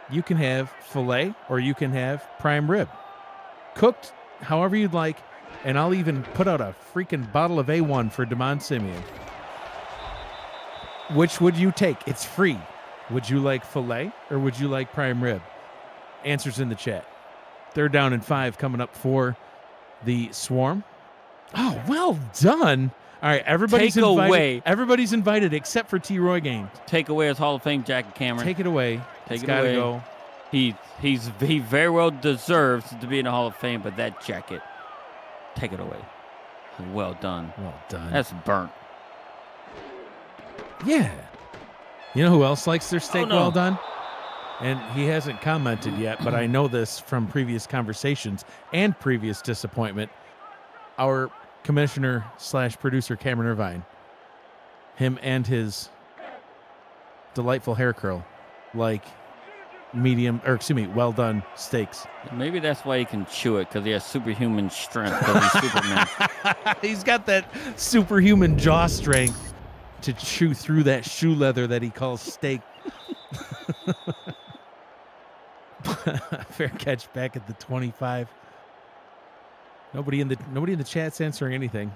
you can have filet or you can have prime rib, cooked however you'd like, and I'll even put out a freaking bottle of A1 for Damon Simeon. Which would you take? It's free. Would you like filet or would you like prime rib? Answers in the chat. 3rd down and 5 coming up for the Swarm. Oh, well done. All right, everybody's invited. Everybody's invited except for T-Roy Gaines. Take away his Hall of Fame jacket, Cameron. Take it away. Take it's it gotta away. Go. He very well deserves to be in the Hall of Fame, but that jacket, take it away. Well done. Well done. That's burnt. Yeah. You know who else likes their steak well done? And he hasn't commented yet, but I know this from previous conversations and previous disappointment. Our commissioner/producer Cameron Irvine, him and his delightful hair curl, like well done steaks. Maybe that's why he can chew it, because he has superhuman strength, because he's Superman. He's got that superhuman jaw strength to chew through that shoe leather that he calls steak. Fair catch back at the 25. Nobody in the chat's answering anything.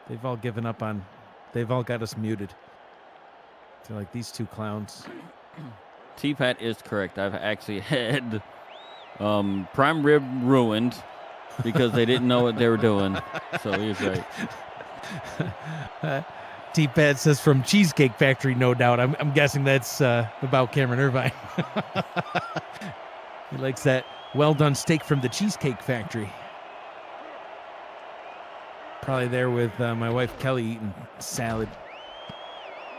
They've all given up on. They've all got us muted. They're like, these two clowns. T-Pat is correct. I've actually had prime rib ruined because they didn't know what they were doing. So he's right. T-Pat says from Cheesecake Factory, no doubt. I'm guessing that's about Cameron Irvine. He likes that well-done steak from the Cheesecake Factory. Probably there with my wife Kelly eating salad.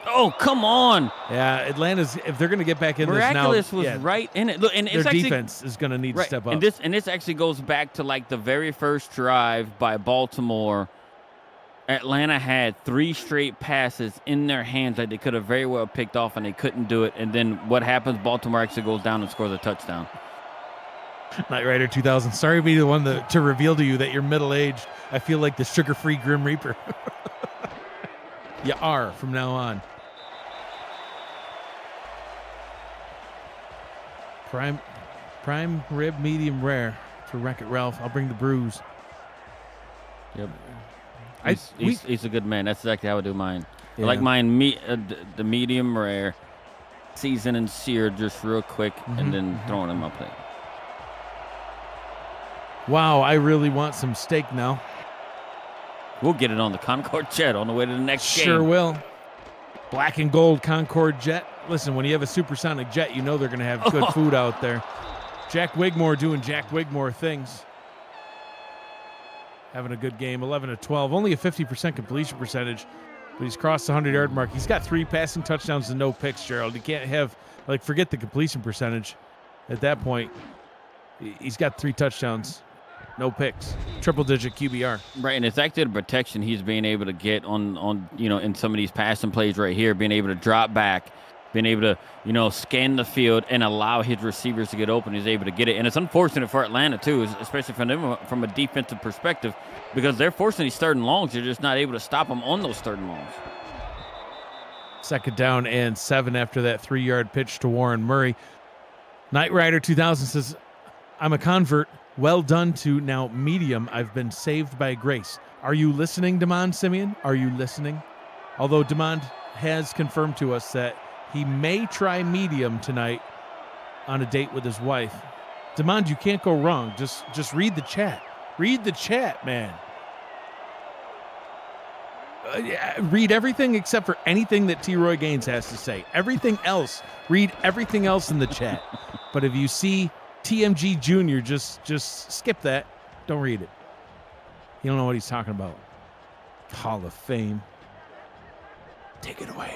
Oh, come on. Yeah, Atlanta's, if they're going to get back in Miraculous this now. was Yeah, right in it. Look, and their it's actually, defense is going to need to step up. And this actually goes back to like the very first drive by Baltimore. Atlanta had 3 straight passes in their hands that they could have very well picked off, and they couldn't do it. And then what happens? Baltimore actually goes down and scores a touchdown. Knight Rider 2000. Sorry to be the one to reveal to you that you're middle-aged. I feel like the sugar-free Grim Reaper. You are from now on. Prime rib, medium rare for Wreck-It Ralph. I'll bring the bruise. Yep. He's a good man. That's exactly how I do mine. Yeah. I like mine the medium rare, seasoned and seared just real quick, and then throwing them up there. Wow, I really want some steak now. We'll get it on the Concorde Jet on the way to the next game. Sure will. Black and gold Concorde Jet. Listen, when you have a supersonic jet, you know they're going to have good food out there. Jack Wigmore doing Jack Wigmore things. Having a good game, 11-12. Only a 50% completion percentage, but he's crossed the 100-yard mark. He's got 3 passing touchdowns and no picks, Gerald. You can't have, forget the completion percentage. At that point, he's got 3 touchdowns, no picks, triple-digit QBR. Right, and it's actually the protection he's being able to get on in some of these passing plays right here, being able to drop back, being able to, scan the field and allow his receivers to get open. He's able to get it. And it's unfortunate for Atlanta, too, especially from a defensive perspective, because they're forcing these third and longs. They're just not able to stop them on those third and longs. 2nd down and 7 after that 3-yard pitch to Warren Murray. Knight Rider 2000 says, I'm a convert. Well done to now medium. I've been saved by grace. Are you listening, Demond Simeon? Are you listening? Although Demond has confirmed to us that he may try medium tonight on a date with his wife. Demond, you can't go wrong. Just read the chat. Read the chat, man. Read everything except for anything that T. Roy Gaines has to say. Everything else, read everything else in the chat. But if you see TMG Jr., just skip that. Don't read it. You don't know what he's talking about. Hall of Fame. Take it away.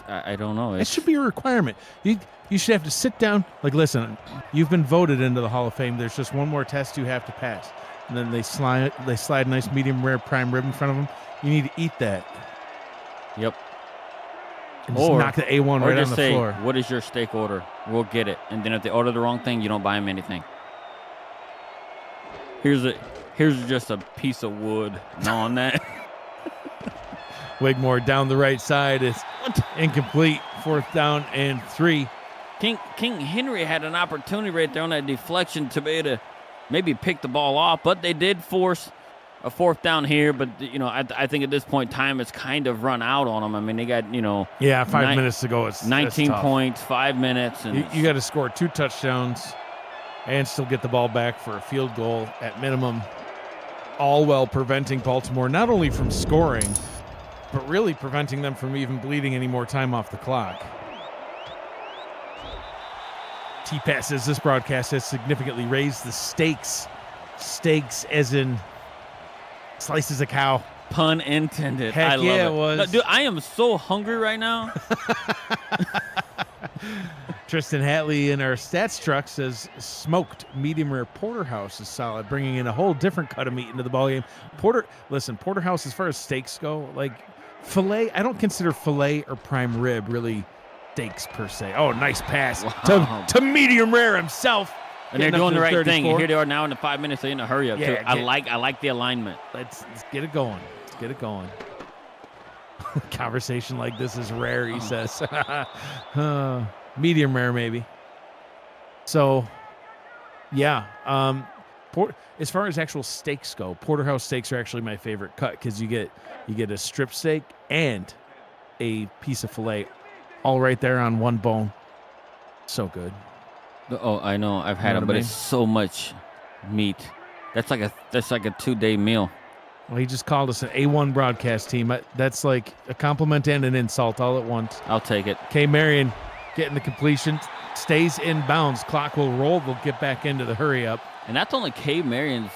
I don't know. It should be a requirement. You should have to sit down. Listen, you've been voted into the Hall of Fame. There's just one more test you have to pass. And then they slide a nice medium rare prime rib in front of them. You need to eat that. Yep. And just knock the A1 right on the floor. What is your steak order? We'll get it. And then if they order the wrong thing, you don't buy them anything. Here's just a piece of wood. No on that. Wigmore down the right side is incomplete. 4th down and 3. King Henry had an opportunity right there on that deflection to be able to maybe pick the ball off, but they did force a 4th down here. But I think at this point time has kind of run out on them. I mean, they got 5 minutes to go. It's 19 points, 5 minutes, and you got to score 2 touchdowns and still get the ball back for a field goal at minimum. All while preventing Baltimore not only from scoring, but really preventing them from even bleeding any more time off the clock. T-Pat says this broadcast has significantly raised the stakes. Stakes as in slices of cow. Pun intended. Heck, I love yeah, it. it was. No, dude, I am so hungry right now. Tristan Hatley in our stats truck says smoked medium rare porterhouse is solid, bringing in a whole different cut of meat into the ballgame. Porterhouse, as far as steaks go, filet, I don't consider filet or prime rib really steaks per se. Oh, nice pass to medium rare himself. And they're doing the right thing. And here they are now in the 5 minutes. They're in a hurry up too. I like the alignment. Let's get it going. Conversation like this is rare, he says. Medium rare, maybe. So, yeah. As far as actual steaks go, porterhouse steaks are actually my favorite cut because you get a strip steak and a piece of filet, all right there on one bone. So good. Oh, I know. I've had it, but it's so much meat. That's like a 2-day meal. Well, he just called us an A1 broadcast team. That's like a compliment and an insult all at once. I'll take it. K. Marion getting the completion, stays in bounds. Clock will roll. They'll get back into the hurry up. And that's only K. Marion's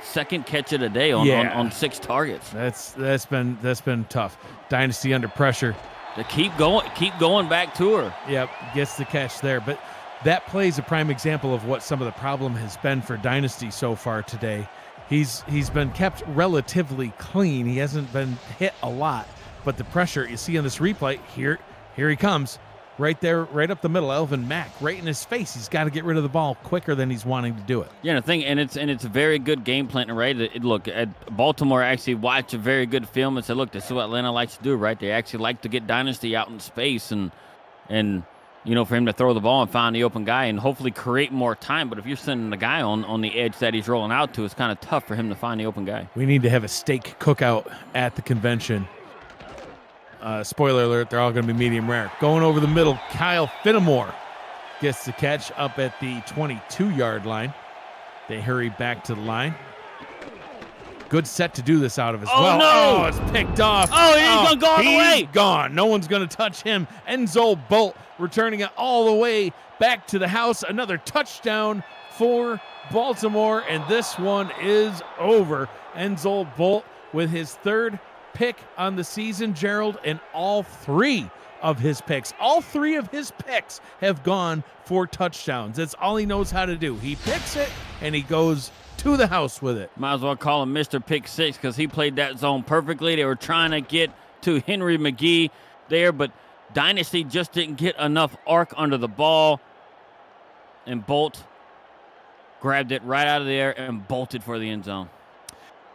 second catch of the day on 6 targets. That's been tough. Dynasty under pressure. To keep going back to her. Yep, gets the catch there. But that play is a prime example of what some of the problem has been for Dynasty so far today. He's been kept relatively clean. He hasn't been hit a lot, but the pressure you see on this replay here he comes right there, right up the middle. Elvin Mack right in his face. He's got to get rid of the ball quicker than he's wanting to do it. Yeah, the thing, and it's a very good game plan, right? Look, at Baltimore actually watched a very good film and said, look, this is what Atlanta likes to do, right? They actually like to get Dynasty out in space and for him to throw the ball and find the open guy and hopefully create more time. But if you're sending the guy on the edge that he's rolling out to, it's kind of tough for him to find the open guy. We need to have a steak cookout at the convention. Spoiler alert, they're all going to be medium rare. Going over the middle, Kyle Finnemore gets the catch up at the 22-yard line. They hurry back to the line. Good set to do this out of as well. No. Oh, it's picked off. Oh, he's going to go all the way. He's gone. No one's going to touch him. Enzo Bolt returning it all the way back to the house. Another touchdown for Baltimore, and this one is over. Enzo Bolt with his third pick on the season, Gerald, and all three of his picks have gone for touchdowns. That's all he knows how to do. He picks it, and he goes to the house with it. Might as well call him Mr. Pick Six because he played that zone perfectly. They were trying to get to Henry McGee there, but Dynasty just didn't get enough arc under the ball, and Bolt grabbed it right out of there and bolted for the end zone.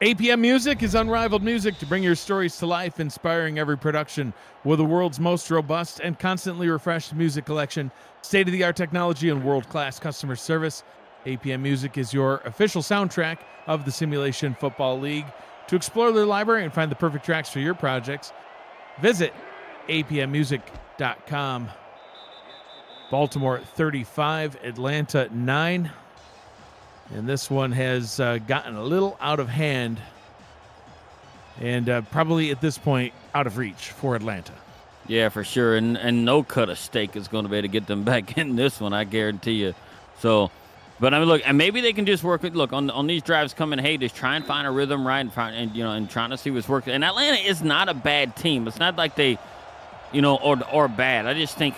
APM Music is unrivaled music to bring your stories to life, inspiring every production with the world's most robust and constantly refreshed music collection, state-of-the-art technology, and world-class customer service. APM Music is your official soundtrack of the Simulation Football League. To explore their library and find the perfect tracks for your projects, visit apmmusic.com. Baltimore 35, Atlanta 9. And this one has gotten a little out of hand and probably at this point out of reach for Atlanta. Yeah, for sure. And no cut of steak is going to be able to get them back in this one, I guarantee you. So, but I mean, look, and maybe they can just work with, look, on these drives coming, hey, just try and find a rhythm, right, and trying to see what's working. And Atlanta is not a bad team. It's not like they, or bad. I just think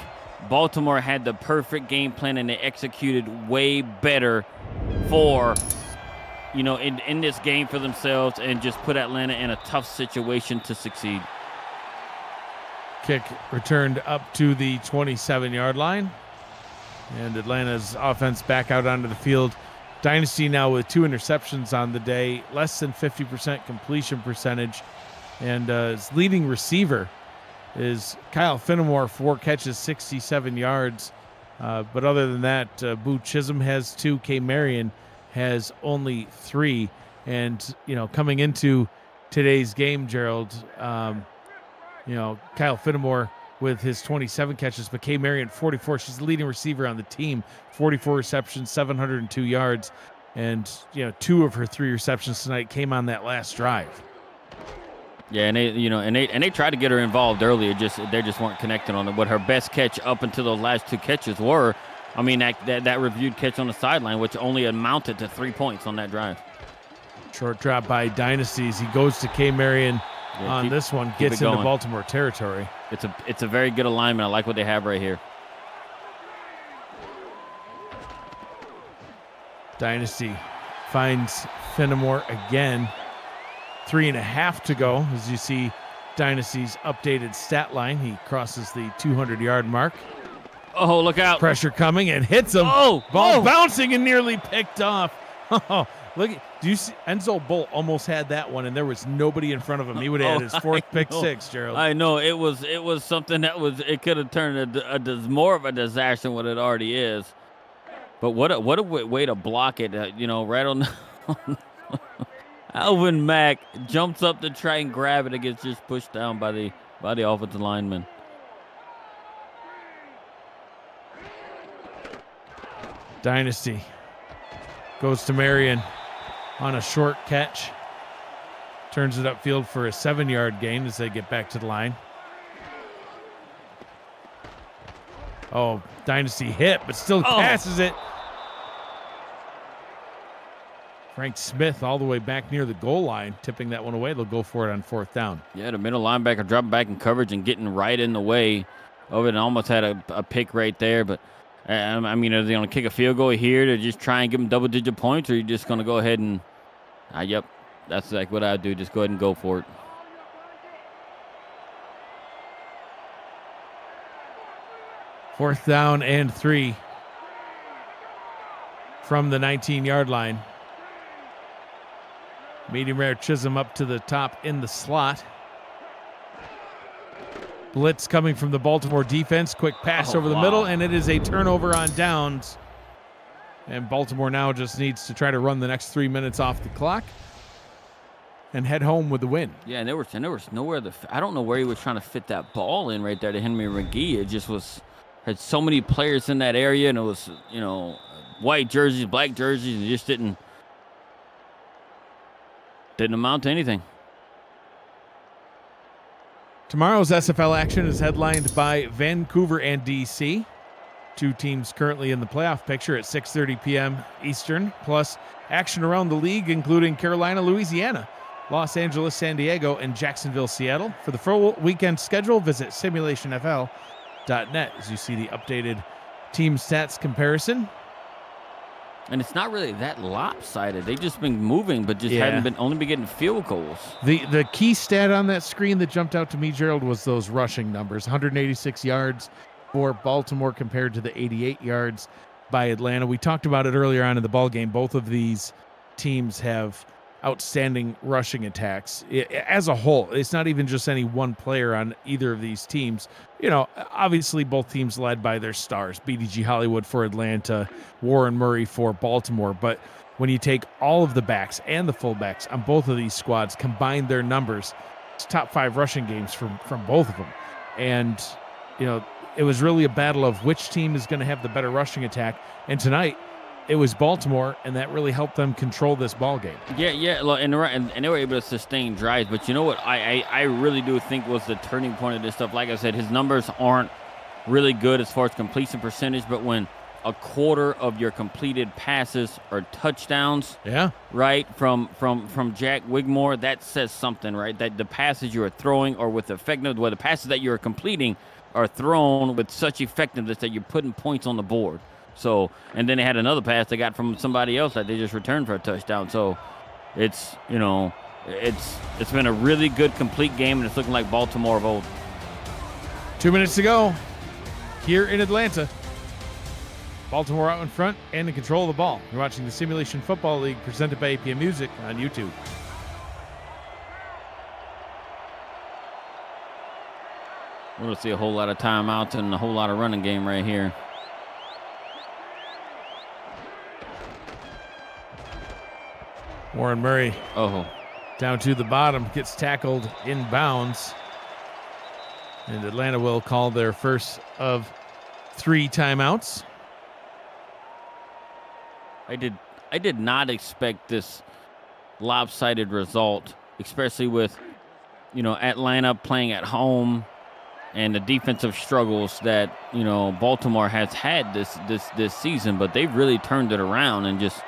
Baltimore had the perfect game plan and they executed way better for, in this game for themselves and just put Atlanta in a tough situation to succeed. Kick returned up to the 27-yard line. And Atlanta's offense back out onto the field. Dynasty now with 2 interceptions on the day, less than 50% completion percentage. And his leading receiver is Kyle Finnemore, 4 catches, 67 yards. But other than that, Boo Chisholm has 2, K. Marion has only 3. And, coming into today's game, Gerald, Kyle Finnemore with his 27 catches, but K. Marion 44. She's the leading receiver on the team, 44 receptions, 702 yards. And, 2 of her 3 receptions tonight came on that last drive. Yeah, and they tried to get her involved earlier. They just weren't connecting on it. What her best catch up until those last 2 catches were, that reviewed catch on the sideline, which only amounted to 3 points on that drive. Short drop by Dynasties. He goes to K. Marion on this one, gets into Baltimore territory. It's a very good alignment. I like what they have right here. Dynasty finds Finnemore again. 3.5 to go as you see Dynasty's updated stat line. He crosses the 200-yard mark. Oh, look out. Pressure coming and hits him. Oh, ball bouncing and nearly picked off. Oh, look, do you see Enzo Bolt almost had that one and there was nobody in front of him. He would have had his 4th pick 6, Gerald. I know. It was something it could have turned more of a disaster than what it already is. But what a way to block it, right on Alvin Mack jumps up to try and grab it. It gets just pushed down by the offensive lineman. Dynasty goes to Marion on a short catch. Turns it upfield for a 7-yard gain as they get back to the line. Oh, Dynasty hit, but still passes it. Frank Smith all the way back near the goal line, tipping that one away. They'll go for it on 4th down. Yeah, the middle linebacker dropping back in coverage and getting right in the way of it, and almost had a pick right there. But, I mean, are they going to kick a field goal here to just try and give them double-digit points, or are you just going to go ahead and, yep, that's like what I do. Just go ahead and go for it. Fourth down and 3 from the 19-yard line. Medium rare Chisholm up to the top in the slot. Blitz coming from the Baltimore defense. Quick pass over the middle, and it is a turnover on downs. And Baltimore now just needs to try to run the next 3 minutes off the clock and head home with the win. Yeah, and there was nowhere I don't know where he was trying to fit that ball in right there to Henry McGee. It just had so many players in that area, and it was, white jerseys, black jerseys, and it just didn't amount to anything. Tomorrow's SFL action is headlined by Vancouver and DC, 2 teams currently in the playoff picture at 6:30 p.m. Eastern, plus action around the league, including Carolina, Louisiana, Los Angeles, San Diego, and Jacksonville, Seattle. For the full weekend schedule, visit simulationfl.net as you see the updated team stats comparison. And it's not really that lopsided. They've just been moving, but just haven't only been getting field goals. The key stat on that screen that jumped out to me, Gerald, was those rushing numbers. 186 yards for Baltimore compared to the 88 yards by Atlanta. We talked about it earlier on in the ball game. Both of these teams have outstanding rushing attacks as a whole. It's not even just any one player on either of these teams. Obviously both teams led by their stars. BDG Hollywood for Atlanta, Warren Murray for Baltimore. But when you take all of the backs and the fullbacks on both of these squads, combine their numbers, it's top 5 rushing games from both of them. And, it was really a battle of which team is going to have the better rushing attack. And tonight, it was Baltimore, and that really helped them control this ball game. Yeah, and they were able to sustain drives. But you know what I really do think was the turning point of this stuff? Like I said, his numbers aren't really good as far as completion percentage, but when a quarter of your completed passes are touchdowns, right, from Jack Wigmore, that says something, right? That the passes you are throwing or with effectiveness, the passes that you are completing are thrown with such effectiveness that you're putting points on the board. So, and then they had another pass they got from somebody else that they just returned for a touchdown. So, it's been a really good, complete game, and it's looking like Baltimore of old. 2 minutes to go here in Atlanta. Baltimore out in front and in control of the ball. You're watching the Simulation Football League presented by APM Music on YouTube. We're going to see a whole lot of timeouts and a whole lot of running game right here. Warren Murray down to the bottom, gets tackled in bounds. And Atlanta will call their first of 3 timeouts. I did not expect this lopsided result, especially with, Atlanta playing at home and the defensive struggles that, Baltimore has had this season, but they've really turned it around and just,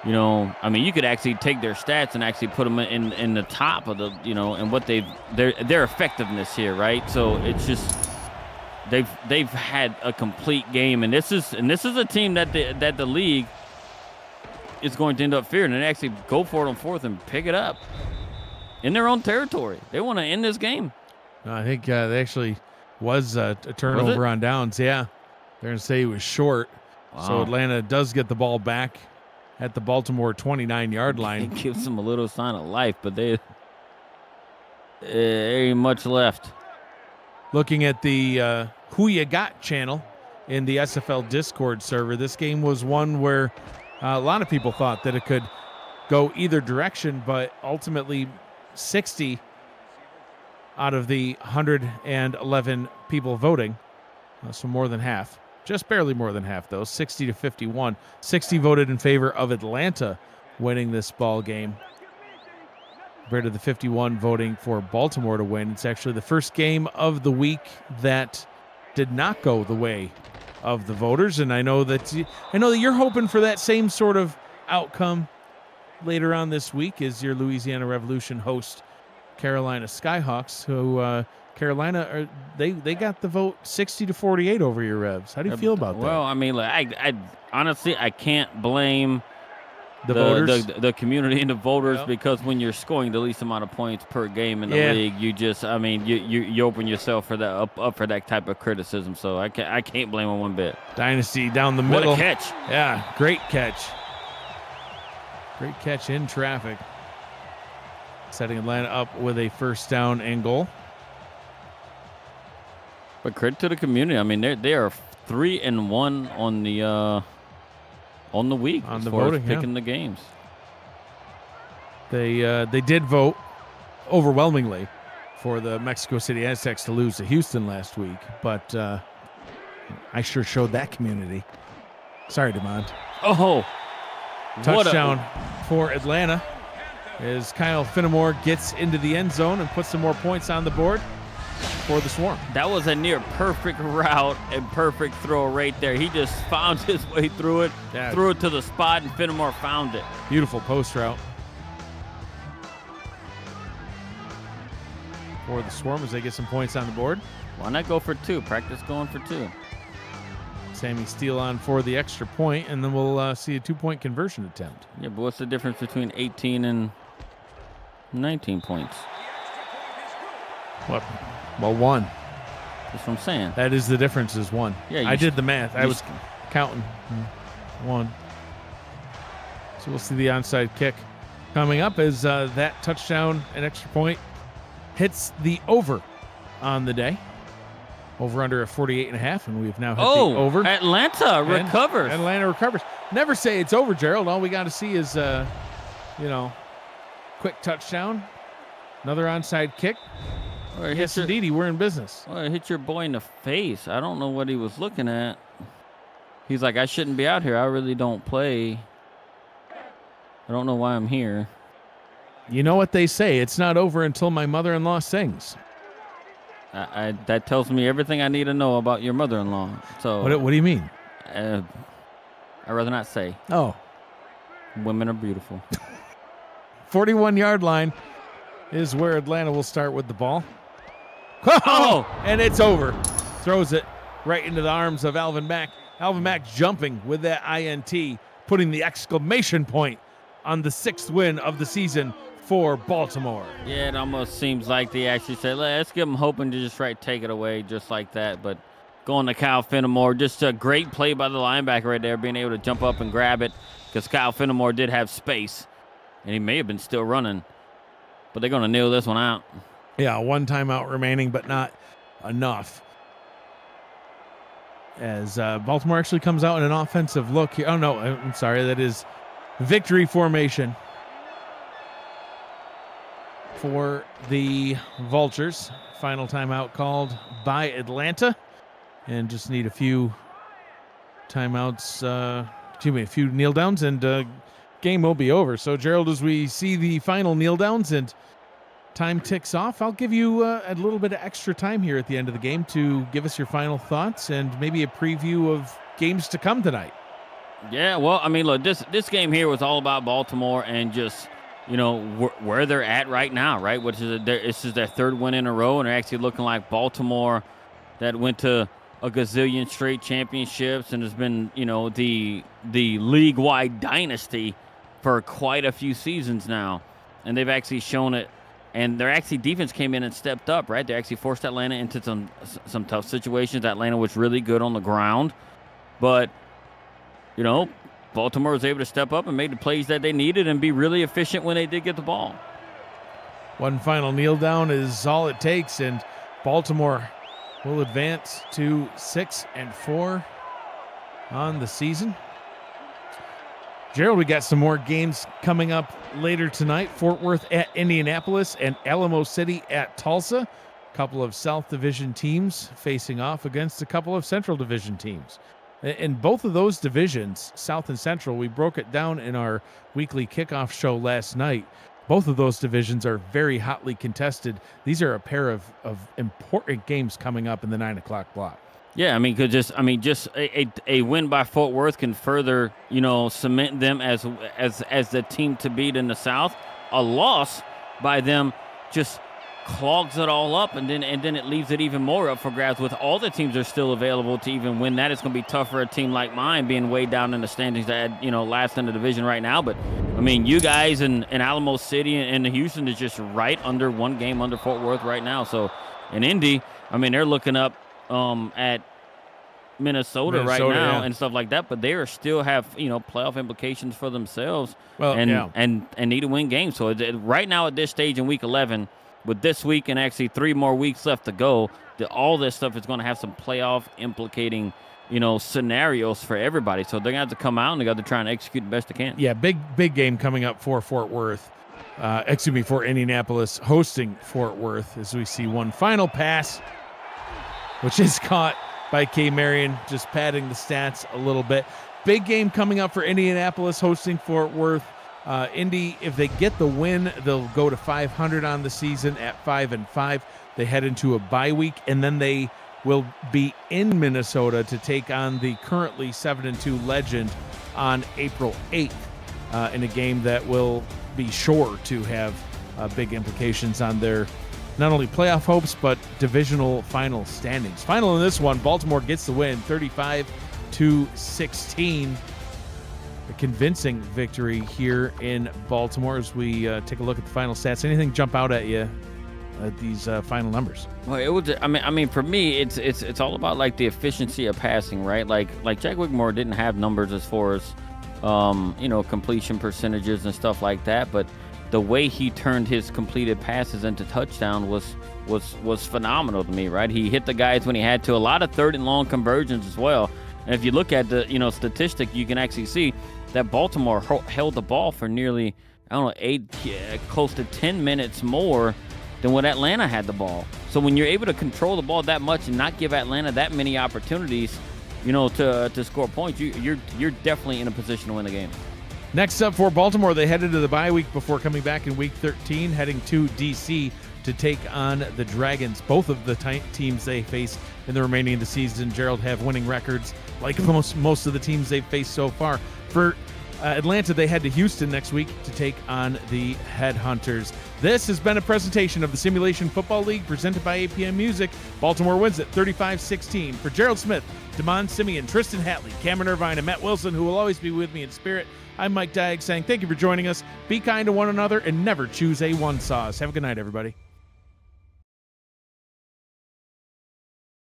you could actually take their stats and actually put them in the top of the, and what their effectiveness here, right? So it's just they've had a complete game, and this is a team that the league is going to end up fearing and actually go for it on 4th and pick it up in their own territory. They want to end this game. I think they actually was a turnover on downs. Yeah, they're going to say he was short. Wow. So Atlanta does get the ball back at the Baltimore 29-yard line. It gives them a little sign of life, but there ain't much left. Looking at the Who You Got channel in the SFL Discord server, this game was one where a lot of people thought that it could go either direction, but ultimately 60 out of the 111 people voting, so more than half, just barely more than half though, 60 to 51. 60 voted in favor of Atlanta winning this ball game. compared to the 51 voting for Baltimore to win. It's actually the first game of the week that did not go the way of the voters, and I know that you're hoping for that same sort of outcome later on this week as your Louisiana Revolution host Carolina Skyhawks, who Carolina they got the vote 60-48 over your Revs. How do you feel about that? Well, I mean, like, I honestly I can't blame the voters, the community and the voters, because when you're scoring the least amount of points per game in the league, you just, I mean, you open yourself for that up for that type of criticism. So I can't blame them one bit. Dynasty down the middle. What a catch! Yeah, great catch. Great catch in traffic, setting Atlanta up with a first down and goal. But credit to the community. I mean, they are 3-1 on the week on as the far voting, as picking the games. They did vote overwhelmingly for the Mexico City Aztecs to lose to Houston last week, but I sure showed that community. Sorry, DeMond. Oh, touchdown for Atlanta as Kyle Finnemore gets into the end zone and puts some more points on the board for the Swarm. That was a near perfect route and perfect throw right there. He just found his way through it, threw it to the spot, and Finnemore found it. Beautiful post route for the Swarm as they get some points on the board. Why not go for two? Practice going for two. Sammy Steele on for the extra point, and then we'll see a 2-point conversion attempt. Yeah, but what's the difference between 18 and 19 points? What? Well, one. That's what I'm saying. That is the difference, is one. Yeah, I did the math. I was counting. One. So we'll see the onside kick coming up as that touchdown and extra point hits the over on the day. Over under at 48.5, and we've now hit the over. Atlanta recovers. Atlanta recovers. Never say it's over, Gerald. All we got to see is, quick touchdown. Another onside kick. Yes, indeed, we're in business. Well, it hit your boy in the face. I don't know what he was looking at. He's like, I shouldn't be out here. I really don't play. I don't know why I'm here. You know what they say. It's not over until my mother-in-law sings. That tells me everything I need to know about your mother-in-law. So what do you mean? I'd rather not say. Oh. Women are beautiful. 41-yard line is where Atlanta will start with the ball. Oh! And it's over. Throws it right into the arms of Alvin Mack. Alvin Mack jumping with that INT, putting the exclamation point on the 6th win of the season for Baltimore. Yeah, it almost seems like they actually said, let's give them hope and just take it away just like that. But going to Kyle Finnemore, just a great play by the linebacker right there, being able to jump up and grab it, because Kyle Finnemore did have space, and he may have been still running. But they're going to nail this one out. Yeah, one timeout remaining, but not enough. As Baltimore actually comes out in an offensive look here. Oh, no, I'm sorry. That is victory formation for the Vultures. Final timeout called by Atlanta. And just need a few timeouts, a few kneel downs, and game will be over. So, Gerald, as we see the final kneel downs and time ticks off, I'll give you a little bit of extra time here at the end of the game to give us your final thoughts and maybe a preview of games to come tonight. Yeah, well, I mean, look, this game here was all about Baltimore and just, where they're at right now, right? Which is this is their 3rd win in a row, and they're actually looking like Baltimore that went to a gazillion straight championships and has been, the league-wide dynasty for quite a few seasons now. And they've actually shown it. And their defense came in and stepped up, right? They actually forced Atlanta into some tough situations. Atlanta was really good on the ground. But, Baltimore was able to step up and make the plays that they needed and be really efficient when they did get the ball. One final kneel down is all it takes, and Baltimore will advance to 6-4 on the season. Gerald, we got some more games coming up later tonight. Fort Worth at Indianapolis and Alamo City at Tulsa. A couple of South Division teams facing off against a couple of Central Division teams. In both of those divisions, South and Central, we broke it down in our weekly kickoff show last night. both of those divisions are very hotly contested. These are a pair of important games coming up in the 9 o'clock block. Yeah, I mean, just a win by Fort Worth can further, cement them as the team to beat in the South. A loss by them just clogs it all up, and then it leaves it even more up for grabs. With all the teams are still available to even win that, it's going to be tough for a team like mine being way down in the standings at last in the division right now. But I mean, you guys in Alamo City and Houston is just right under one game under Fort Worth right now. So in Indy, I mean, they're looking up at Minnesota right now and stuff like that, but they are still have playoff implications for themselves. Well, and need to win games. So right now at this stage in week 11, with this week and actually 3 more weeks left to go, all this stuff is going to have some playoff implicating scenarios for everybody. So they're going to have to come out and they got to try and execute the best they can. Yeah, big game coming up for Fort Worth. For Indianapolis hosting Fort Worth, as we see one final pass, which is caught by K. Marion, just padding the stats a little bit. Big game coming up for Indianapolis hosting Fort Worth. Indy, if they get the win, they'll go to 500 on the season at 5-5. They head into a bye week, and then they will be in Minnesota to take on the currently 7-2 Legend on April 8th in a game that will be sure to have big implications on their not only playoff hopes, but divisional final standings. Final in this one, Baltimore gets the win, 35-16. A convincing victory here in Baltimore as we take a look at the final stats. Anything jump out at you at these final numbers? Well, it was. I mean, for me, it's all about like the efficiency of passing, right? Like Jack Wigmore didn't have numbers as far as completion percentages and stuff like that, but the way he turned his completed passes into touchdown was phenomenal to me, right? He hit the guys when he had to. A lot of 3rd and long conversions as well. And if you look at the statistic, you can actually see that Baltimore held the ball for nearly, close to 10 minutes more than what Atlanta had the ball. So when you're able to control the ball that much and not give Atlanta that many opportunities, to score points, you're definitely in a position to win the game. Next up for Baltimore, they headed to the bye week before coming back in week 13, heading to D.C. to take on the Dragons. Both of the teams they face in the remaining of the season, Gerald, have winning records like most of the teams they've faced so far. For Atlanta, they head to Houston next week to take on the Headhunters. This has been a presentation of the Simulation Football League presented by APM Music. Baltimore wins it 35-16. For Gerald Smith, Damon Simeon, Tristan Hatley, Cameron Irvine, and Matt Wilson, who will always be with me in spirit, I'm Mike Diag saying thank you for joining us. Be kind to one another and never choose a one sauce. Have a good night, everybody.